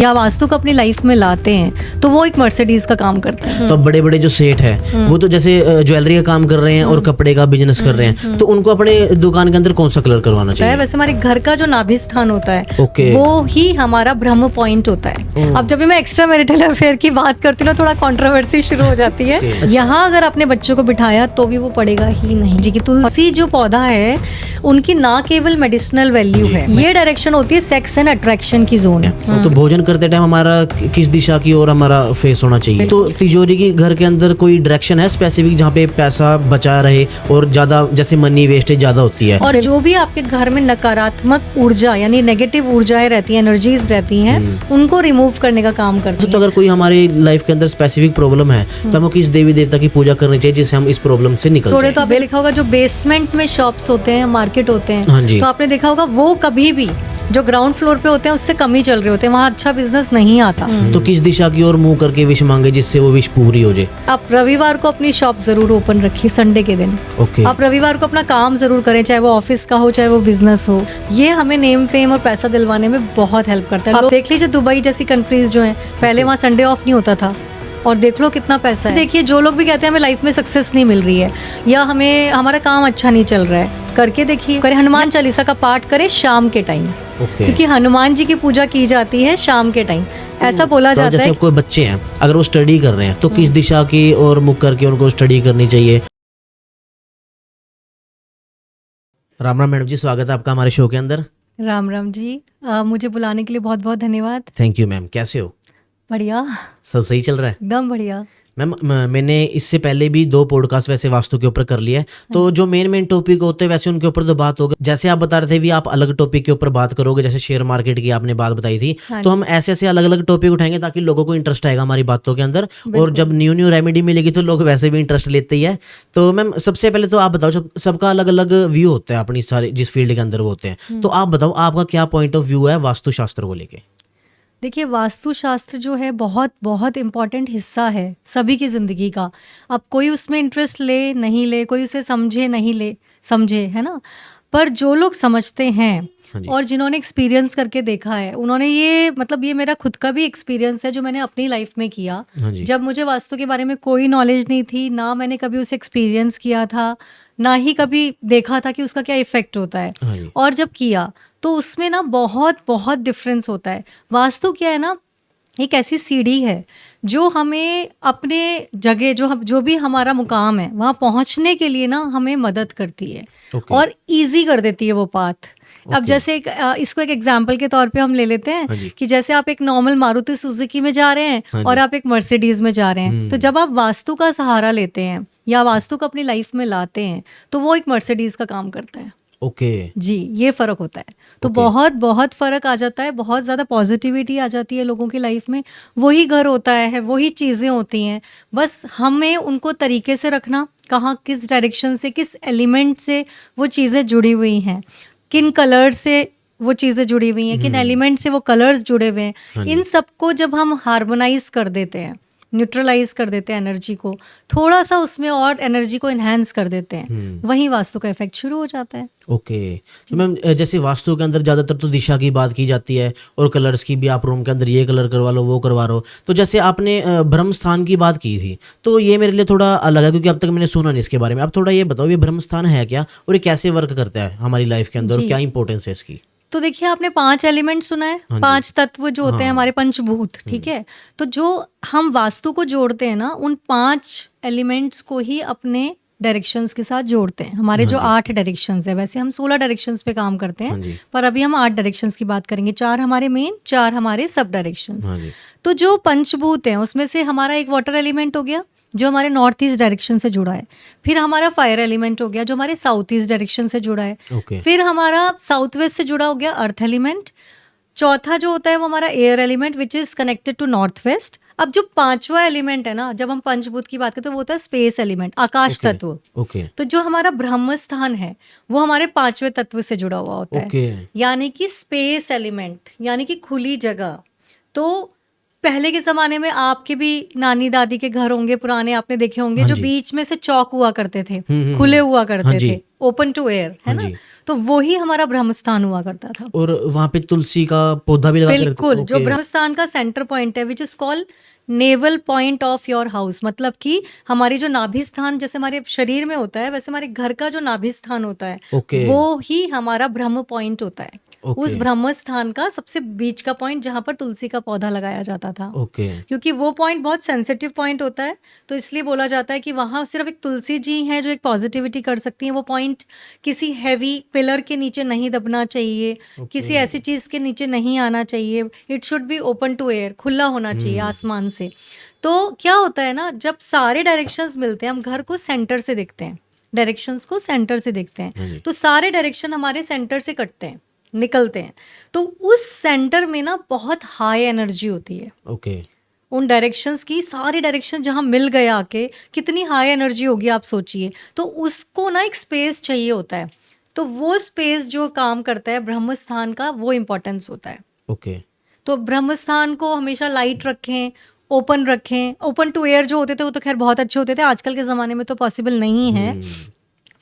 या वास्तु को अपनी लाइफ में लाते हैं तो वो एक मर्सिडीज का काम करता है। तो बड़े बड़े जो सेठ है वो तो जैसे ज्वेलरी का काम कर रहे हैं और कपड़े का बिजनेस कर रहे हैं, तो उनको अपने दुकान के अंदर कौन सा कलर करवाना चाहिए? वैसे हमारे घर का जो नाभि स्थान होता है ओके। वो ही हमारा ब्रह्म पॉइंट होता है। अब जब भी मैं एक्स्ट्रा मैरिटल अफेयर की बात करती हूँ ना, थोड़ा कंट्रोवर्सी शुरू हो जाती है। यहाँ अगर अपने बच्चों को बिठाया तो भी वो पड़ेगा ही नहीं जी। कि तुलसी जो पौधा है उनकी ना केवल मेडिसिनल वैल्यू है, ये डायरेक्शन होती है सेक्स एंड अट्रैक्शन की जोन। तो भोजन करते टाइम हमारा किस दिशा की ओर हमारा फेस होना चाहिए? तो तिजोरी की घर के अंदर कोई डायरेक्शन है स्पेसिफिक जहाँ पे पैसा बचा रहे और ज्यादा जैसे मनी वेस्टेज ज्यादा होती है? और जो भी आपके घर में नकारात्मक ऊर्जा यानी नेगेटिव ऊर्जाएं रहती हैं, एनर्जीज रहती हैं, उनको रिमूव करने का काम करती है। तो अगर कोई हमारी लाइफ के अंदर स्पेसिफिक प्रॉब्लम है तो हमें किस देवी देवता की पूजा करनी चाहिए जिससे हम इस प्रॉब्लम से निकल थोड़े जाएं? तो आपने लिखा होगा जो बेसमेंट में शॉप्स होते हैं, मार्केट होते हाँ हैं, जी। तो आपने देखा होगा वो कभी भी जो ग्राउंड फ्लोर पे होते हैं उससे कम ही चल रहे होते हैं, वहाँ अच्छा बिजनेस नहीं आता। तो किस दिशा की ओर मुंह करके विश मांगे जिससे वो विश पूरी हो जाए? आप रविवार को अपनी शॉप जरूर ओपन रखिए, संडे के दिन। ओके। आप रविवार को अपना काम जरूर करें, चाहे वो ऑफिस का हो चाहे वो बिजनेस हो। ये हमें नेम फेम और पैसा दिलवाने में बहुत हेल्प करता है। आप देख लीजिए दुबई जैसी कंट्रीज जो हैं, पहले वहाँ संडे ऑफ नहीं होता था और देख लो कितना पैसा है। देखिए जो लोग भी कहते हैं हमें लाइफ में सक्सेस नहीं मिल रही है या हमें हमारा काम अच्छा नहीं चल रहा है, करके देखिए। करें हनुमान चालीसा का पाठ करें शाम के टाइम, क्योंकि हनुमान जी की पूजा की जाती है शाम के टाइम। ऐसा बोला तो जाता जैसे है। कोई बच्चे हैं अगर वो स्टडी कर रहे हैं तो किस दिशा की ओर मुख करके उनको स्टडी करनी चाहिए? राम राम मैडम जी, स्वागत है आपका हमारे शो के अंदर। राम राम जी, मुझे बुलाने के लिए बहुत बहुत धन्यवाद। Thank you ma'am. कैसे हो? बढ़िया, सब सही चल रहा है? एकदम बढ़िया। मैम मैंने इससे पहले भी 2 पॉडकास्ट वैसे वास्तु के ऊपर कर लिया है, तो जो मेन टॉपिक होते हैं वैसे उनके ऊपर तो बात होगी। जैसे आप बता रहे थे भी आप अलग टॉपिक के ऊपर बात करोगे, जैसे शेयर मार्केट की आपने बात बताई थी, तो हम ऐसे ऐसे अलग अलग टॉपिक उठाएंगे ताकि लोगों को इंटरेस्ट आएगा हमारी बातों के अंदर, और जब न्यू रेमेडी मिलेगी तो लोग वैसे भी इंटरेस्ट लेते ही है। तो मैम सबसे पहले तो आप बताओ, सबका अलग अलग व्यू होता है अपनी सारी जिस फील्ड के अंदर वो होते हैं, तो आप बताओ आपका क्या पॉइंट ऑफ व्यू है वास्तु शास्त्र को लेके? देखिए वास्तुशास्त्र जो है बहुत बहुत इम्पॉर्टेंट हिस्सा है सभी की ज़िंदगी का। अब कोई उसमें इंटरेस्ट ले नहीं ले, कोई उसे समझे नहीं ले समझे, है ना, पर जो लोग समझते हैं और जिन्होंने एक्सपीरियंस करके देखा है, उन्होंने ये मतलब ये मेरा खुद का भी एक्सपीरियंस है जो मैंने अपनी लाइफ में किया। जब मुझे वास्तु के बारे में कोई नॉलेज नहीं थी, ना मैंने कभी उसे एक्सपीरियंस किया था, ना ही कभी देखा था कि उसका क्या इफेक्ट होता है, और जब किया तो उसमें ना बहुत बहुत डिफरेंस होता है। वास्तु क्या है ना, एक ऐसी सीढ़ी है जो हमें अपने जगह जो भी हमारा मुकाम है वहाँ पहुँचने के लिए ना हमें मदद करती है और इजी कर देती है वो पाथ। अब जैसे इसको एक एग्जाम्पल के तौर पे हम ले लेते हैं कि जैसे आप एक नॉर्मल मारुति सुजुकी में जा रहे हैं और आप एक मर्सिडीज में जा रहे हैं, तो जब आप वास्तु का सहारा लेते हैं या वास्तु को अपनी लाइफ में लाते हैं तो वो एक मर्सिडीज का काम करता है। ओके जी, ये फर्क होता है। तो बहुत बहुत फर्क आ जाता है, बहुत ज़्यादा पॉजिटिविटी आ जाती है लोगों की लाइफ में। वही घर होता है, वही चीज़ें होती हैं, बस हमें उनको तरीके से रखना, कहाँ किस डायरेक्शन से किस एलिमेंट से वो चीज़ें जुड़ी हुई हैं, किन कलर से वो चीज़ें जुड़ी हुई हैं, किन एलिमेंट से वो कलर्स जुड़े हुए हैं, इन सबको जब हम हार्मोनाइज कर देते हैं, न्यूट्रलाइज कर देते हैं एनर्जी को, थोड़ा सा उसमें और एनर्जी को इन्हांस कर देते हैं, वहीं वास्तु का इफेक्ट शुरू हो जाता है। ओके। तो मैम जैसे वास्तु के अंदर ज़्यादातर तो दिशा की बात की जाती है और कलर्स की भी, आप रूम के अंदर ये कलर करवा लो वो करवा लो, तो जैसे आपने ब्रह्म स्थान की बात की थी तो ये मेरे लिए थोड़ा अलग है क्योंकि अब तक मैंने सुना नहीं इसके बारे में। आप थोड़ा ये बताओ ये ब्रह्म स्थान है क्या और ये कैसे वर्क करता है हमारी लाइफ के अंदर और क्या इंपॉर्टेंस है इसकी? तो देखिए आपने 5 एलिमेंट सुना है, 5 तत्व जो होते हैं हमारे पंचभूत, ठीक है। तो जो हम वास्तु को जोड़ते हैं ना, उन 5 एलिमेंट्स को ही अपने डायरेक्शंस के साथ जोड़ते हैं। हमारे जो 8 डायरेक्शंस है, वैसे हम 16 डायरेक्शंस पे काम करते हैं, पर अभी हम 8 डायरेक्शंस की बात करेंगे। 4 हमारे मेन, 4 हमारे सब डायरेक्शंस। तो जो पंचभूत हैं उसमें से हमारा एक वाटर एलिमेंट हो गया जो हमारे नॉर्थ ईस्ट डायरेक्शन से जुड़ा है, फिर हमारा फायर एलिमेंट हो गया जो हमारे साउथ ईस्ट डायरेक्शन से जुड़ा है, फिर हमारा साउथ वेस्ट से जुड़ा हो गया अर्थ एलिमेंट, चौथा जो होता है वो हमारा air element which is connected to north west. अब जो 5वां एलिमेंट है ना, जब हम पंचभूत की बात करते हैं तो वो होता है स्पेस एलिमेंट, आकाश तत्व। तो जो हमारा ब्रह्म स्थान है वो हमारे 5वें तत्व से जुड़ा हुआ होता है, यानी कि स्पेस एलिमेंट, यानी कि खुली जगह। तो पहले के ज़माने में आपके भी नानी दादी के घर होंगे पुराने, आपने देखे होंगे हाँ जो जी। बीच में से चौक हुआ करते थे, हम्म, खुले हुआ हाँ करते जी। थे, ओपन टू एयर, है हाँ ना? जी। तो वो ही हमारा ब्रह्मस्थान हुआ करता था। और वहां पे तुलसी का पौधा भी लगा के रखते? बिल्कुल, जो ओके। ब्रह्मस्थान का सेंटर पॉइंट है which is called naval point of your house, मतलब कि हमारी जो नाभि स्थान जैसे हमारे शरीर में होता है, वैसे हमारे घर का जो नाभि स्थान होता है, ओके। वो ही हमारा ब्रह्म पॉइंट होता है। ओके। उस ब्रह्म स्थान का सबसे बीच का पॉइंट जहाँ पर तुलसी का पौधा लगाया जाता था। ओके। क्योंकि वो पॉइंट बहुत सेंसिटिव पॉइंट होता है, तो इसलिए बोला जाता है कि वहाँ सिर्फ एक तुलसी जी हैं जो एक पॉजिटिविटी कर सकती हैं। वो पॉइंट किसी हैवी पिलर के नीचे नहीं दबना चाहिए, किसी ऐसी चीज़ के नीचे नहीं आना चाहिए। It should be open to air, खुला होना चाहिए आसमान से। तो क्या होता है ना, जब सारे डायरेक्शंस मिलते हैं, हम घर को सेंटर से देखते हैं, डायरेक्शंस को सेंटर से देखते हाँ जी। हैं, तो सारे डायरेक्शन हमारे सेंटर से कटते हैं, निकलते हैं। तो उस सेंटर में ना बहुत हाई एनर्जी होती है। ओके। उन डायरेक्शंस की, सारे डायरेक्शन जहाँ मिल गए आके, कितनी हाई एनर्जी होगी आप सोचिए। तो उसको ना एक स्पेस चाहिए होता है, तो वो स्पेस जो काम करता है ब्रह्म स्थान का, वो इम्पोर्टेंस होता है। ओके। तो ब्रह्म स्थान को हमेशा लाइट रखें, ओपन रखें। ओपन टू एयर जो होते थे वो तो खैर बहुत अच्छे होते थे, आजकल के ज़माने में तो पॉसिबल नहीं है।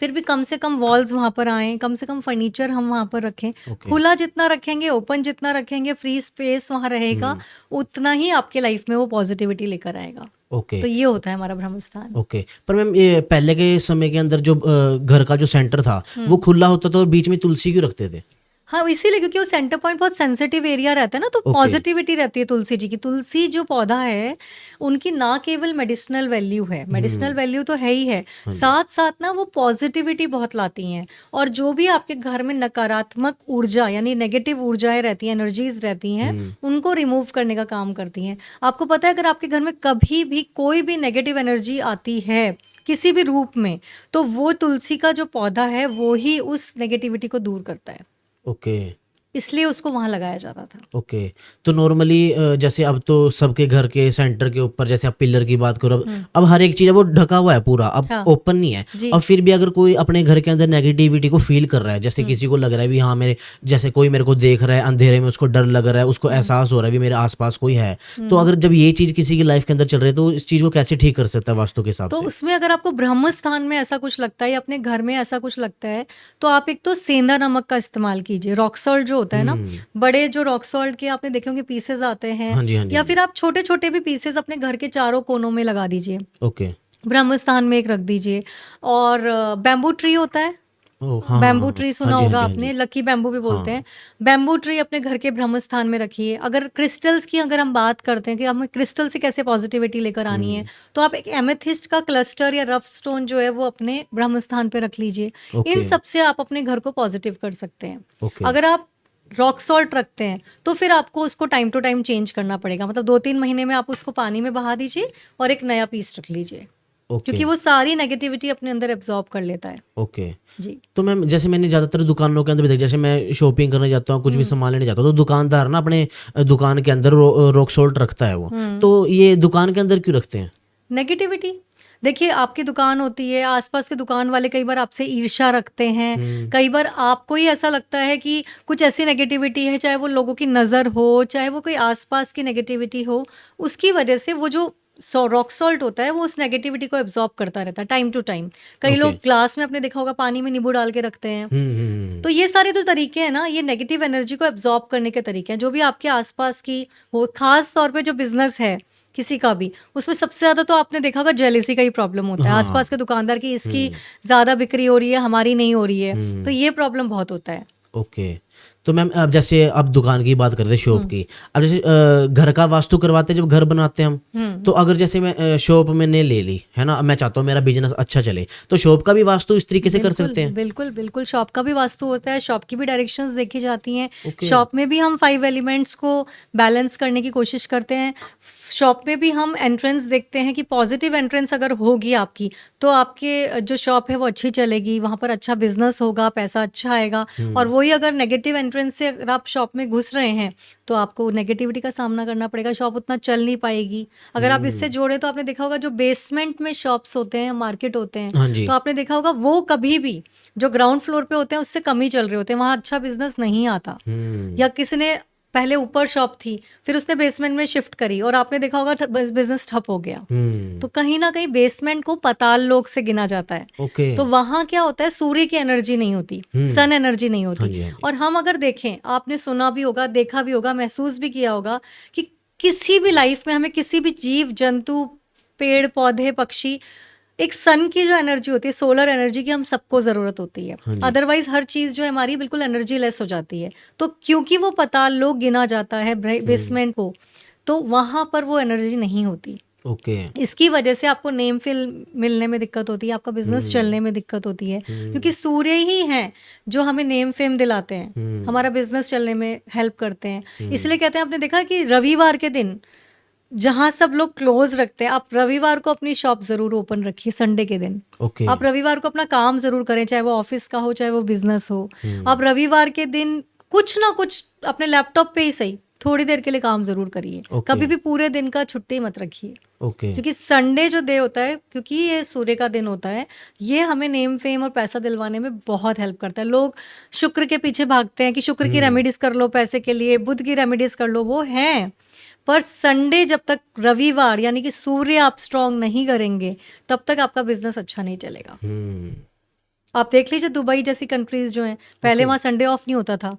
फिर भी कम से कम वॉल्स वहाँ पर आएँ, कम से कम फर्नीचर हम वहाँ पर रखें। ओके। खुला जितना रखेंगे, ओपन जितना रखेंगे, फ्री स्पेस वहाँ रहेगा, उतना ही आपके लाइफ में वो पॉजिटिविटी लेकर आएगा। ओके। तो ये होता है हमारा ब्रह्म स्थान। ओके। पर मैम ये पहले के समय के अंदर जो घर का जो सेंटर था वो खुला होता था और बीच में तुलसी क्यों रखते थे? हाँ, इसीलिए क्योंकि वो सेंटर पॉइंट बहुत सेंसिटिव एरिया रहता है ना, तो ओके। पॉजिटिविटी रहती है तुलसी जी की। तुलसी जो पौधा है, उनकी ना केवल मेडिसिनल वैल्यू है, मेडिसिनल वैल्यू तो है ही है, साथ साथ ना वो पॉजिटिविटी बहुत लाती हैं। और जो भी आपके घर में नकारात्मक ऊर्जा यानी नेगेटिव ऊर्जाएं रहती हैं, एनर्जीज रहती हैं, उनको रिमूव करने का काम करती हैं। आपको पता है, अगर आपके घर में कभी भी कोई भी नेगेटिव एनर्जी आती है किसी भी रूप में, तो वो तुलसी का जो पौधा है वो ही उस नेगेटिविटी को दूर करता है, ओके। इसलिए उसको वहां लगाया जाता था। ओके। तो नॉर्मली जैसे अब तो सबके घर के सेंटर के ऊपर, जैसे आप पिलर की बात करो, अब हर एक चीज़ है वो ढका हुआ है पूरा, अब हाँ। ओपन नहीं है। जी। अब फिर भी अगर कोई अपने घर के अंदर नेगेटिविटी को फील कर रहा है, जैसे किसी को लग रहा है भी हाँ मेरे, जैसे कोई मेरे को देख रहा है अंधेरे में, उसको डर लग रहा है, उसको एहसास हो रहा है भी मेरे आसपास कोई है, तो अगर जब ये चीज़ किसी की लाइफ के अंदर चल रही है तो इस चीज़ को कैसे ठीक कर सकता है वास्तु के हिसाब तो से? उसमें अगर आपको ब्रह्म स्थान में ऐसा कुछ लगता है या अपने घर में ऐसा कुछ लगता है, तो आप एक तो सेंधा नमक का इस्तेमाल कीजिए। रॉक सॉल्ट जो होता है ना, बड़े जो रॉक सॉल्ट के आपने देखे होंगे पीसेस आते हैं, हाँ जी, हाँ जी, या हाँ जी। फिर आप छोटे छोटे भी पीसेस अपने घर के चारों कोनों में लगा दीजिए। ओके। ब्रह्म स्थान में एक रख दीजिए। और बैम्बू ट्री होता है, ओह हाँ हाँ बैम्बू हाँ ट्री हाँ सुना जी, हाँ होगा जी, हाँ आपने, जी। लकी बैम्बू भी बोलते हाँ। हैं। बैम्बू ट्री अपने घर के ब्रह्म स्थान में रखिए। अगर क्रिस्टल्स की अगर हम बात करते हैं कि हमें क्रिस्टल से कैसे पॉजिटिविटी लेकर आनी है, तो आप एक एमेथिस्ट का क्लस्टर या रफ स्टोन जो है वो अपने ब्रह्म स्थान पे रख लीजिए। In okay. सब से आप अपने घर को पॉजिटिव कर सकते हैं। ओके। अगर आप रॉक सॉल्ट रखते हैं तो फिर आपको उसको टाइम टू टाइम चेंज करना पड़ेगा, मतलब 2-3 महीने में आप उसको पानी में बहा दीजिए और एक नया पीस रख लीजिए, ओके। क्योंकि वो सारी नेगेटिविटी अपने अंदर एब्जॉर्ब कर लेता है। ओके। जी। तो मैम जैसे मैंने ज़्यादातर दुकानों के अंदर भी देखा, जैसे मैं शॉपिंग करने जाता हूँ, कुछ भी सामान लेने जाता हूँ, तो दुकानदार ना अपने दुकान के अंदर रॉक सॉल्ट रखता है वो, तो ये दुकान के अंदर क्यों रखते हैं? नेगेटिविटी, देखिए आपकी दुकान होती है, आसपास के दुकान वाले कई बार आपसे ईर्ष्या रखते हैं, कई बार आपको ही ऐसा लगता है कि कुछ ऐसी नेगेटिविटी है, चाहे वो लोगों की नज़र हो, चाहे वो कोई आसपास की नेगेटिविटी हो, उसकी वजह से वो जो रॉक सॉल्ट होता है वो उस नेगेटिविटी को एब्जॉर्ब करता रहता है टाइम टू टाइम। कई लोग ग्लास में आपने देखा होगा पानी में नींबू डाल के रखते हैं। तो ये सारे जो तरीके हैं ना, ये नेगेटिव एनर्जी को एब्जॉर्ब करने के तरीके हैं। जो भी आपके आसपास की हो, खास तौर पे जो बिजनेस है किसी का भी, उसमें सबसे ज्यादा तो आपने देखा होगा जेलेसी का ही प्रॉब्लम होता है। हाँ। आसपास के दुकानदार की इसकी ज्यादा बिक्री हो रही है, हमारी नहीं हो रही है, तो ये प्रॉब्लम बहुत होता है। ओके। तो मैम अब जैसे अब दुकान की बात करते हैं, शॉप की, अब जैसे घर का वास्तु करवाते हैं जब घर बनाते हैं हम, तो अगर जैसे मैं शॉप मैंने ले ली है ना, मैं चाहता हूँ मेरा बिजनेस अच्छा चले, तो शॉप का भी वास्तु इस तरीके से कर सकते हैं? बिल्कुल बिल्कुल, शॉप का भी वास्तु होता है, शॉप की भी डायरेक्शंस देखी जाती हैं। ओके। शॉप में भी हम 5 एलिमेंट्स को बैलेंस करने की कोशिश करते हैं। शॉप में भी हम एंट्रेंस देखते हैं कि पॉजिटिव एंट्रेंस अगर होगी आपकी, तो आपके जो शॉप है वो अच्छी चलेगी, वहाँ पर अच्छा बिजनेस होगा, पैसा अच्छा आएगा। और वही अगर नेगेटिव एंट्रेंस से अगर आप शॉप में घुस रहे हैं, तो आपको नेगेटिविटी का सामना करना पड़ेगा, शॉप उतना चल नहीं पाएगी। अगर आप इससे जोड़े तो आपने देखा होगा जो बेसमेंट में शॉप्स होते हैं, मार्केट होते हाँ हैं, जी। तो आपने देखा होगा वो कभी भी जो ग्राउंड फ्लोर पे होते हैं उससे कम ही चल रहे होते हैं, वहाँ अच्छा बिजनेस नहीं आता। या किसी ने पहले ऊपर शॉप थी, फिर उसने बेसमेंट में शिफ्ट करी और आपने देखा होगा बिजनेस ठप हो गया। तो कहीं ना कहीं बेसमेंट को पाताल लोक से गिना जाता है। ओके। तो वहां क्या होता है, सूर्य की एनर्जी नहीं होती, सन एनर्जी नहीं हाँ होती। जी, हाँ जी। और हम अगर देखें, आपने सुना भी होगा, देखा भी होगा, महसूस भी किया होगा कि किसी भी लाइफ में हमें किसी भी जीव जंतु, पेड़ पौधे, पक्षी, एक सन की जो एनर्जी होती है, सोलर एनर्जी की हम सबको जरूरत होती है। हाँ जी। अदरवाइज हर चीज जो है हमारी बिल्कुल एनर्जी लेस हो जाती है। तो क्योंकि वो पाताल लोक गिना जाता है बेसमेंट को, तो वहां पर वो एनर्जी नहीं होती। ओके। इसकी वजह से आपको नेम फिल मिलने में दिक्कत होती है, आपका बिजनेस चलने में दिक्कत होती है, क्योंकि सूर्य ही हैं जो हमें नेम फेम दिलाते हैं, हमारा बिजनेस चलने में हेल्प करते हैं। इसलिए कहते हैं, आपने देखा कि रविवार के दिन जहां सब लोग क्लोज रखते हैं, आप रविवार को अपनी शॉप जरूर ओपन रखिए। संडे के दिन ओके। आप रविवार को अपना काम जरूर करें, चाहे वो ऑफिस का हो चाहे वो बिजनेस हो। आप रविवार के दिन कुछ ना कुछ अपने लैपटॉप पे ही सही थोड़ी देर के लिए काम जरूर करिए। ओके। कभी भी पूरे दिन का छुट्टी मत रखिए, ओके। क्योंकि संडे जो डे होता है, क्योंकि ये सूर्य का दिन होता है, ये हमें नेम फेम और पैसा दिलवाने में बहुत हेल्प करता है। लोग शुक्र के पीछे भागते हैं कि शुक्र की रेमेडीज कर लो पैसे के लिए, बुध की रेमेडीज कर लो, वो हैं, पर संडे जब तक, रविवार यानी कि सूर्य आप स्ट्रांग नहीं करेंगे, तब तक आपका बिजनेस अच्छा नहीं चलेगा। आप देख लीजिए दुबई जैसी कंट्रीज जो हैं, पहले वहाँ संडे ऑफ नहीं होता था,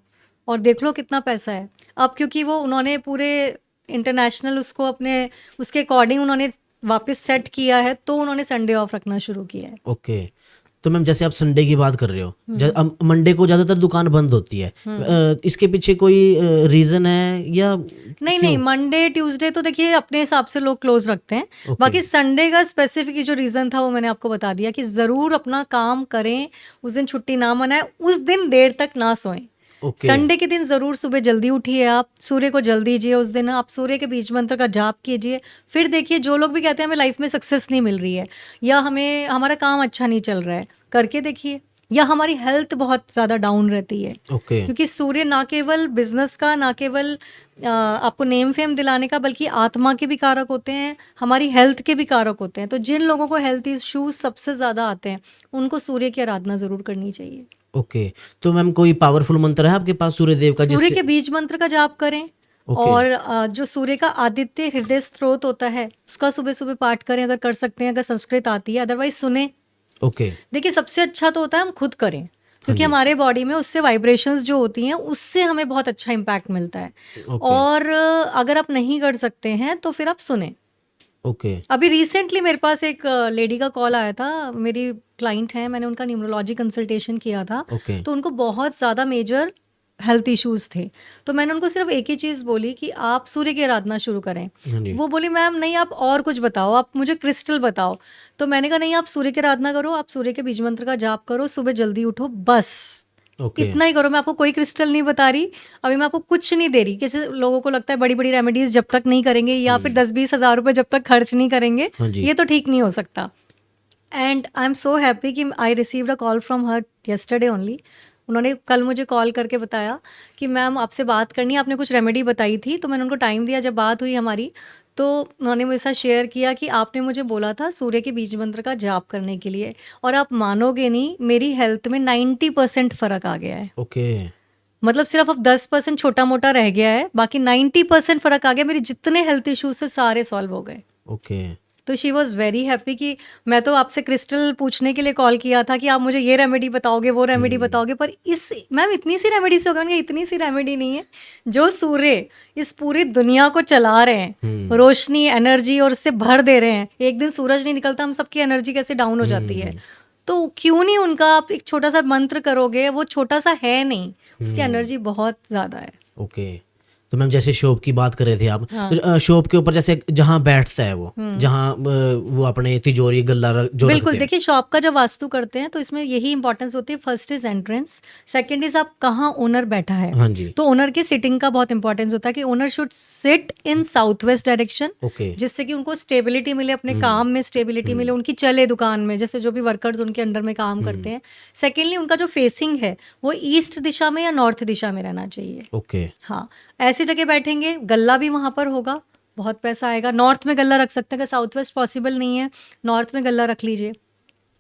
और देख लो कितना पैसा है। अब क्योंकि वो उन्होंने पूरे इंटरनेशनल उसको अपने उसके अकॉर्डिंग उन्होंने वापस सेट किया है, तो उन्होंने संडे ऑफ रखना शुरू किया है। ओके। तो मैम जैसे आप संडे की बात कर रहे हो, अब मंडे को ज्यादातर दुकान बंद होती है, इसके पीछे कोई रीजन है या नहीं, मंडे ट्यूसडे तो देखिए अपने हिसाब से लोग क्लोज रखते हैं। बाकी संडे का स्पेसिफिक जो रीजन था वो मैंने आपको बता दिया कि जरूर अपना काम करें, उस दिन छुट्टी ना मनाएं, उस दिन देर तक ना सोएं। संडे के दिन जरूर सुबह जल्दी उठिए, आप सूर्य को जल दीजिए, उस दिन आप सूर्य के बीज मंत्र का जाप कीजिए। फिर देखिए, जो लोग भी कहते हैं हमें लाइफ में सक्सेस नहीं मिल रही है, या हमें हमारा काम अच्छा नहीं चल रहा है, करके देखिए। या हमारी हेल्थ बहुत ज़्यादा डाउन रहती है, क्योंकि सूर्य ना केवल बिजनेस का, ना केवल आपको नेम फेम दिलाने का, बल्कि आत्मा के भी कारक होते हैं, हमारी हेल्थ के भी कारक होते हैं। तो जिन लोगों को हेल्थ इश्यूज सबसे ज़्यादा आते हैं, उनको सूर्य की आराधना ज़रूर करनी चाहिए। ओके। तो मैम कोई पावरफुल मंत्र है आपके पास सूर्य देव का? सूर्य के बीज मंत्र का जाप करें, और जो सूर्य का आदित्य हृदय स्त्रोत होता है उसका सुबह सुबह पाठ करें, अगर कर सकते हैं, अगर संस्कृत आती है, अदरवाइज सुने। ओके। देखिए, सबसे अच्छा तो होता है हम खुद करें, क्योंकि हमारे बॉडी में उससे वाइब्रेशंस जो होती हैं, उससे हमें बहुत अच्छा इम्पैक्ट मिलता है। और अगर आप नहीं कर सकते हैं तो फिर आप सुने। ओके। अभी रिसेंटली मेरे पास एक लेडी का कॉल आया था, मेरी क्लाइंट है, मैंने उनका न्यूमरोलॉजी कंसल्टेशन किया था। तो उनको बहुत ज़्यादा मेजर हेल्थ इश्यूज थे, तो मैंने उनको सिर्फ एक ही चीज़ बोली कि आप सूर्य की आराधना शुरू करें। वो बोली मैम नहीं, आप और कुछ बताओ, आप मुझे क्रिस्टल बताओ। तो मैंने कहा नहीं, आप सूर्य की आराधना करो, आप सूर्य के बीज मंत्र का जाप करो, सुबह जल्दी उठो, बस इतना ही करो। मैं आपको कोई क्रिस्टल नहीं बता रही, अभी मैं आपको कुछ नहीं दे रही। किसी लोगों को लगता है बड़ी बड़ी रेमेडीज जब तक नहीं करेंगे, या फिर 10-20 हज़ार रुपए जब तक खर्च नहीं करेंगे, ये तो ठीक नहीं हो सकता। And I am so happy कि I received a call from her yesterday only. उन्होंने कल मुझे कॉल करके बताया कि मैम आपसे बात करनी है, आपने कुछ रेमेडी बताई थी। तो मैंने उनको टाइम दिया, जब बात हुई हमारी तो उन्होंने मेरे साथ शेयर किया कि आपने मुझे बोला था सूर्य के बीज मंत्र का जाप करने के लिए, और आप मानोगे नहीं, मेरी हेल्थ में 90% फ़र्क आ गया है। ओके। मतलब सिर्फ अब 10% छोटा मोटा रह गया है, बाकी 90% फ़र्क आ गया। मेरे जितने हेल्थ इश्यूज से सारे सॉल्व हो गए। ओके। तो शी वॉज वेरी हैप्पी कि मैं तो आपसे क्रिस्टल पूछने के लिए कॉल किया था कि आप मुझे ये रेमेडी बताओगे, वो रेमेडी बताओगे, पर इस मैम इतनी सी रेमेडी से होगा? इतनी सी रेमेडी नहीं है। जो सूर्य इस पूरी दुनिया को चला रहे हैं, रोशनी, एनर्जी और उससे भर दे रहे हैं, एक दिन सूरज नहीं निकलता, हम सबकी एनर्जी कैसे डाउन हो जाती है। तो क्यों नहीं उनका आप एक छोटा सा मंत्र करोगे? वो छोटा सा है नहीं, उसकी एनर्जी बहुत ज़्यादा है। ओके। तो मैम जैसे शॉप की बात कर रहे थे आप, तो शॉप के ऊपर जैसे जहाँ बैठता है वो, जहाँ वो अपने तिजोरी गल्ला जो बिल्कुल, देखिए शॉप का जब वास्तु करते हैं तो इसमें यही इंपॉर्टेंस होती है। First is entrance, second is आप कहाँ ओनर बैठा है। हाँ जी। तो ओनर के सिटिंग का बहुत इंपॉर्टेंस होता है कि owner should sit in south west direction, जिससे कि उनको स्टेबिलिटी मिले, अपने काम में स्टेबिलिटी मिले, उनकी चले दुकान में, जैसे जो भी वर्कर्स उनके अंडर में काम करते हैं। सेकेंडली उनका जो फेसिंग है वो ईस्ट दिशा में या नॉर्थ दिशा में रहना चाहिए। ओके। हाँ, ऐसी जगह बैठेंगे, गल्ला भी वहां पर होगा, बहुत पैसा आएगा। नॉर्थ में गल्ला रख सकते हैं, अगर साउथ वेस्ट पॉसिबल नहीं है, नॉर्थ में गल्ला रख लीजिए।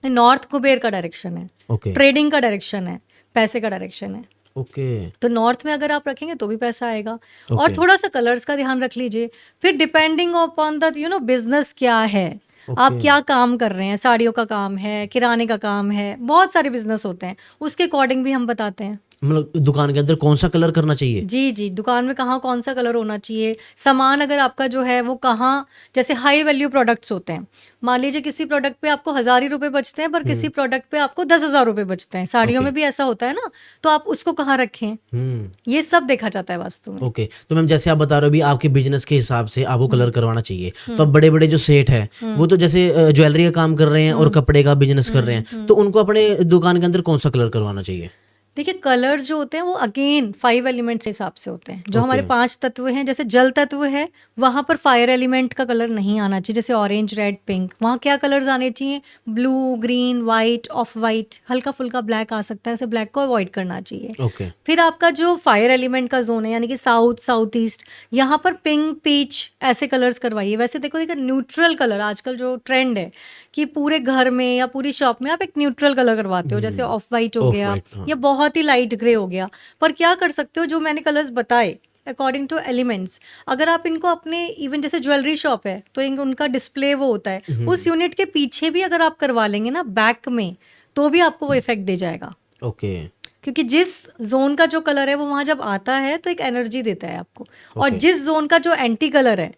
नॉर्थ कुबेर का डायरेक्शन है, ट्रेडिंग का डायरेक्शन है, पैसे का डायरेक्शन है। ओके। तो नॉर्थ में अगर आप रखेंगे तो भी पैसा आएगा। और ओके। थोड़ा सा कलर्स का ध्यान रख लीजिए। फिर डिपेंडिंग अपॉन द बिजनेस क्या है, आप ओके। क्या काम कर रहे हैं, साड़ियों का काम है, किराने का काम है, बहुत सारे बिजनेस होते हैं, उसके अकॉर्डिंग भी हम बताते हैं। मतलब दुकान के अंदर कौन सा कलर करना चाहिए? जी जी, दुकान में कहाँ कौन सा कलर होना चाहिए, सामान अगर आपका जो है वो कहाँ, जैसे हाई वैल्यू प्रोडक्ट्स होते हैं, मान लीजिए किसी प्रोडक्ट पे आपको 1,000 ही रुपए बचते हैं, पर किसी प्रोडक्ट पे आपको 10,000 रुपए बचते हैं, साड़ियों ओके। में भी ऐसा होता है ना, तो आप उसको कहाँ रखें, हम्म। ये सब देखा जाता है वास्तु में। ओके। तो मैम जैसे आप बता रहे हो भी आपके बिजनेस के हिसाब से आपको कलर हम्म करवाना चाहिए, तो अब बड़े बड़े जो सेठ है वो तो जैसे ज्वेलरी का काम कर रहे हैं और कपड़े का बिजनेस कर रहे हैं, तो उनको अपने दुकान के अंदर कौन सा कलर करवाना चाहिए? देखिए, कलर्स जो होते हैं वो अगेन 5 एलिमेंट्स के हिसाब से होते हैं। जो ओके। हमारे 5 तत्व हैं, जैसे जल तत्व है, वहां पर फायर एलिमेंट का कलर नहीं आना चाहिए, जैसे ऑरेंज, रेड, पिंक। वहां क्या कलर्स आने चाहिए? Blue, green, white, of white, हल्का फुल्का ब्लैक आ सकता है, ऐसे ब्लैक को अवॉइड करना चाहिए। ओके। फिर आपका जो फायर एलिमेंट का जोन है, यानी कि साउथ, साउथ ईस्ट, यहाँ पर पिंक, पीच ऐसे कलर्स करवाइए। वैसे देखो न्यूट्रल कलर आजकल जो ट्रेंड है कि पूरे घर में या पूरी शॉप में आप एक न्यूट्रल कलर करवाते हो, जैसे ऑफ वाइट हो ऑफ गया वाइट, हाँ। या बहुत ही लाइट ग्रे हो गया। पर क्या कर सकते हो, जो मैंने कलर्स बताए अकॉर्डिंग टू एलिमेंट्स, अगर आप इनको अपने इवन जैसे ज्वेलरी शॉप है तो उनका डिस्प्ले वो होता है, उस यूनिट के पीछे भी अगर आप करवा लेंगे ना बैक में, तो भी आपको वो इफेक्ट दे जाएगा। ओके। क्योंकि जिस जोन का जो कलर है वो वहां जब आता है तो एक एनर्जी देता है आपको, और ओके। जिस जोन का जो एंटी कलर है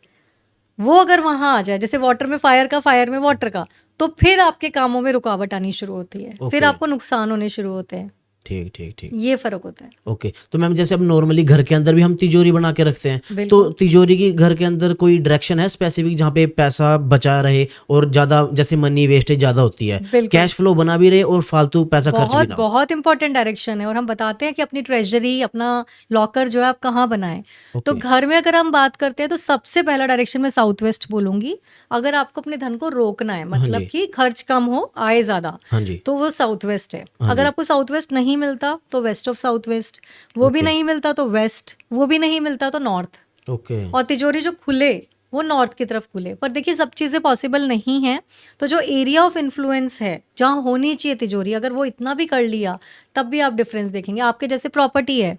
वो अगर वहां आ जाए, जैसे वाटर में फायर का, फायर में वाटर का, तो फिर आपके कामों में रुकावट आनी शुरू होती है, फिर ओके। आपको नुकसान होने शुरू होते हैं। ठीक ठीक ठीक। ये फर्क होता है। ओके। तो मैम जैसे अब नॉर्मली घर के अंदर भी हम तिजोरी बना के रखते हैं, तो बिल्कुल तिजोरी की घर के अंदर कोई डायरेक्शन है स्पेसिफिक जहाँ पे पैसा बचा रहे और ज्यादा जैसे मनी वेस्टेज ज्यादा होती है, बिल्कुल कैश फ्लो बना भी रहे और फालतू पैसा खर्च भी बहुत ना हो? बहुत इंपॉर्टेंट डायरेक्शन है, और हम बताते हैं कि अपनी ट्रेजरी, अपना लॉकर जो है आप कहाँ बनाएं। तो ओके। घर में अगर हम बात करते हैं तो सबसे पहला डायरेक्शन मैं साउथ वेस्ट बोलूंगी। अगर आपको अपने धन को रोकना है, हाँ मतलब जी। कि खर्च कम हो, आए ज्यादा, हाँ जी। तो वो साउथ वेस्ट है। हाँ अगर जी। आपको साउथ वेस्ट नहीं मिलता तो वेस्ट ऑफ साउथ वेस्ट, वो भी ओके। नहीं मिलता तो वेस्ट, वो भी नहीं मिलता तो नॉर्थ। ओके। और तिजोरी जो खुले वो नॉर्थ की तरफ खुले। पर देखिए, सब चीज़ें पॉसिबल नहीं हैं, तो जो एरिया ऑफ इन्फ्लुएंस है जहाँ होनी चाहिए तिजोरी, अगर वो इतना भी कर लिया तब भी आप डिफरेंस देखेंगे। आपके जैसे प्रॉपर्टी है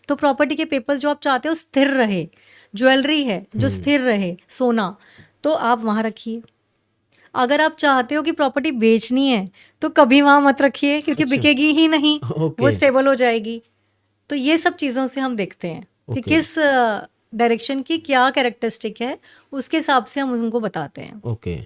तो प्रॉपर्टी के पेपर्स जो आप चाहते हो स्थिर रहे, ज्वेलरी है जो स्थिर रहे, सोना, तो आप वहाँ रखिए। अगर आप चाहते हो कि प्रॉपर्टी बेचनी है तो कभी वहाँ मत रखिए, क्योंकि अच्छा। बिकेगी ही नहीं, वो ओके। स्टेबल हो जाएगी। तो ये सब चीज़ों से हम देखते हैं कि ओके। किस डायरेक्शन की क्या कैरेक्टरिस्टिक है, उसके हिसाब से हम उनको बताते हैं। ओके।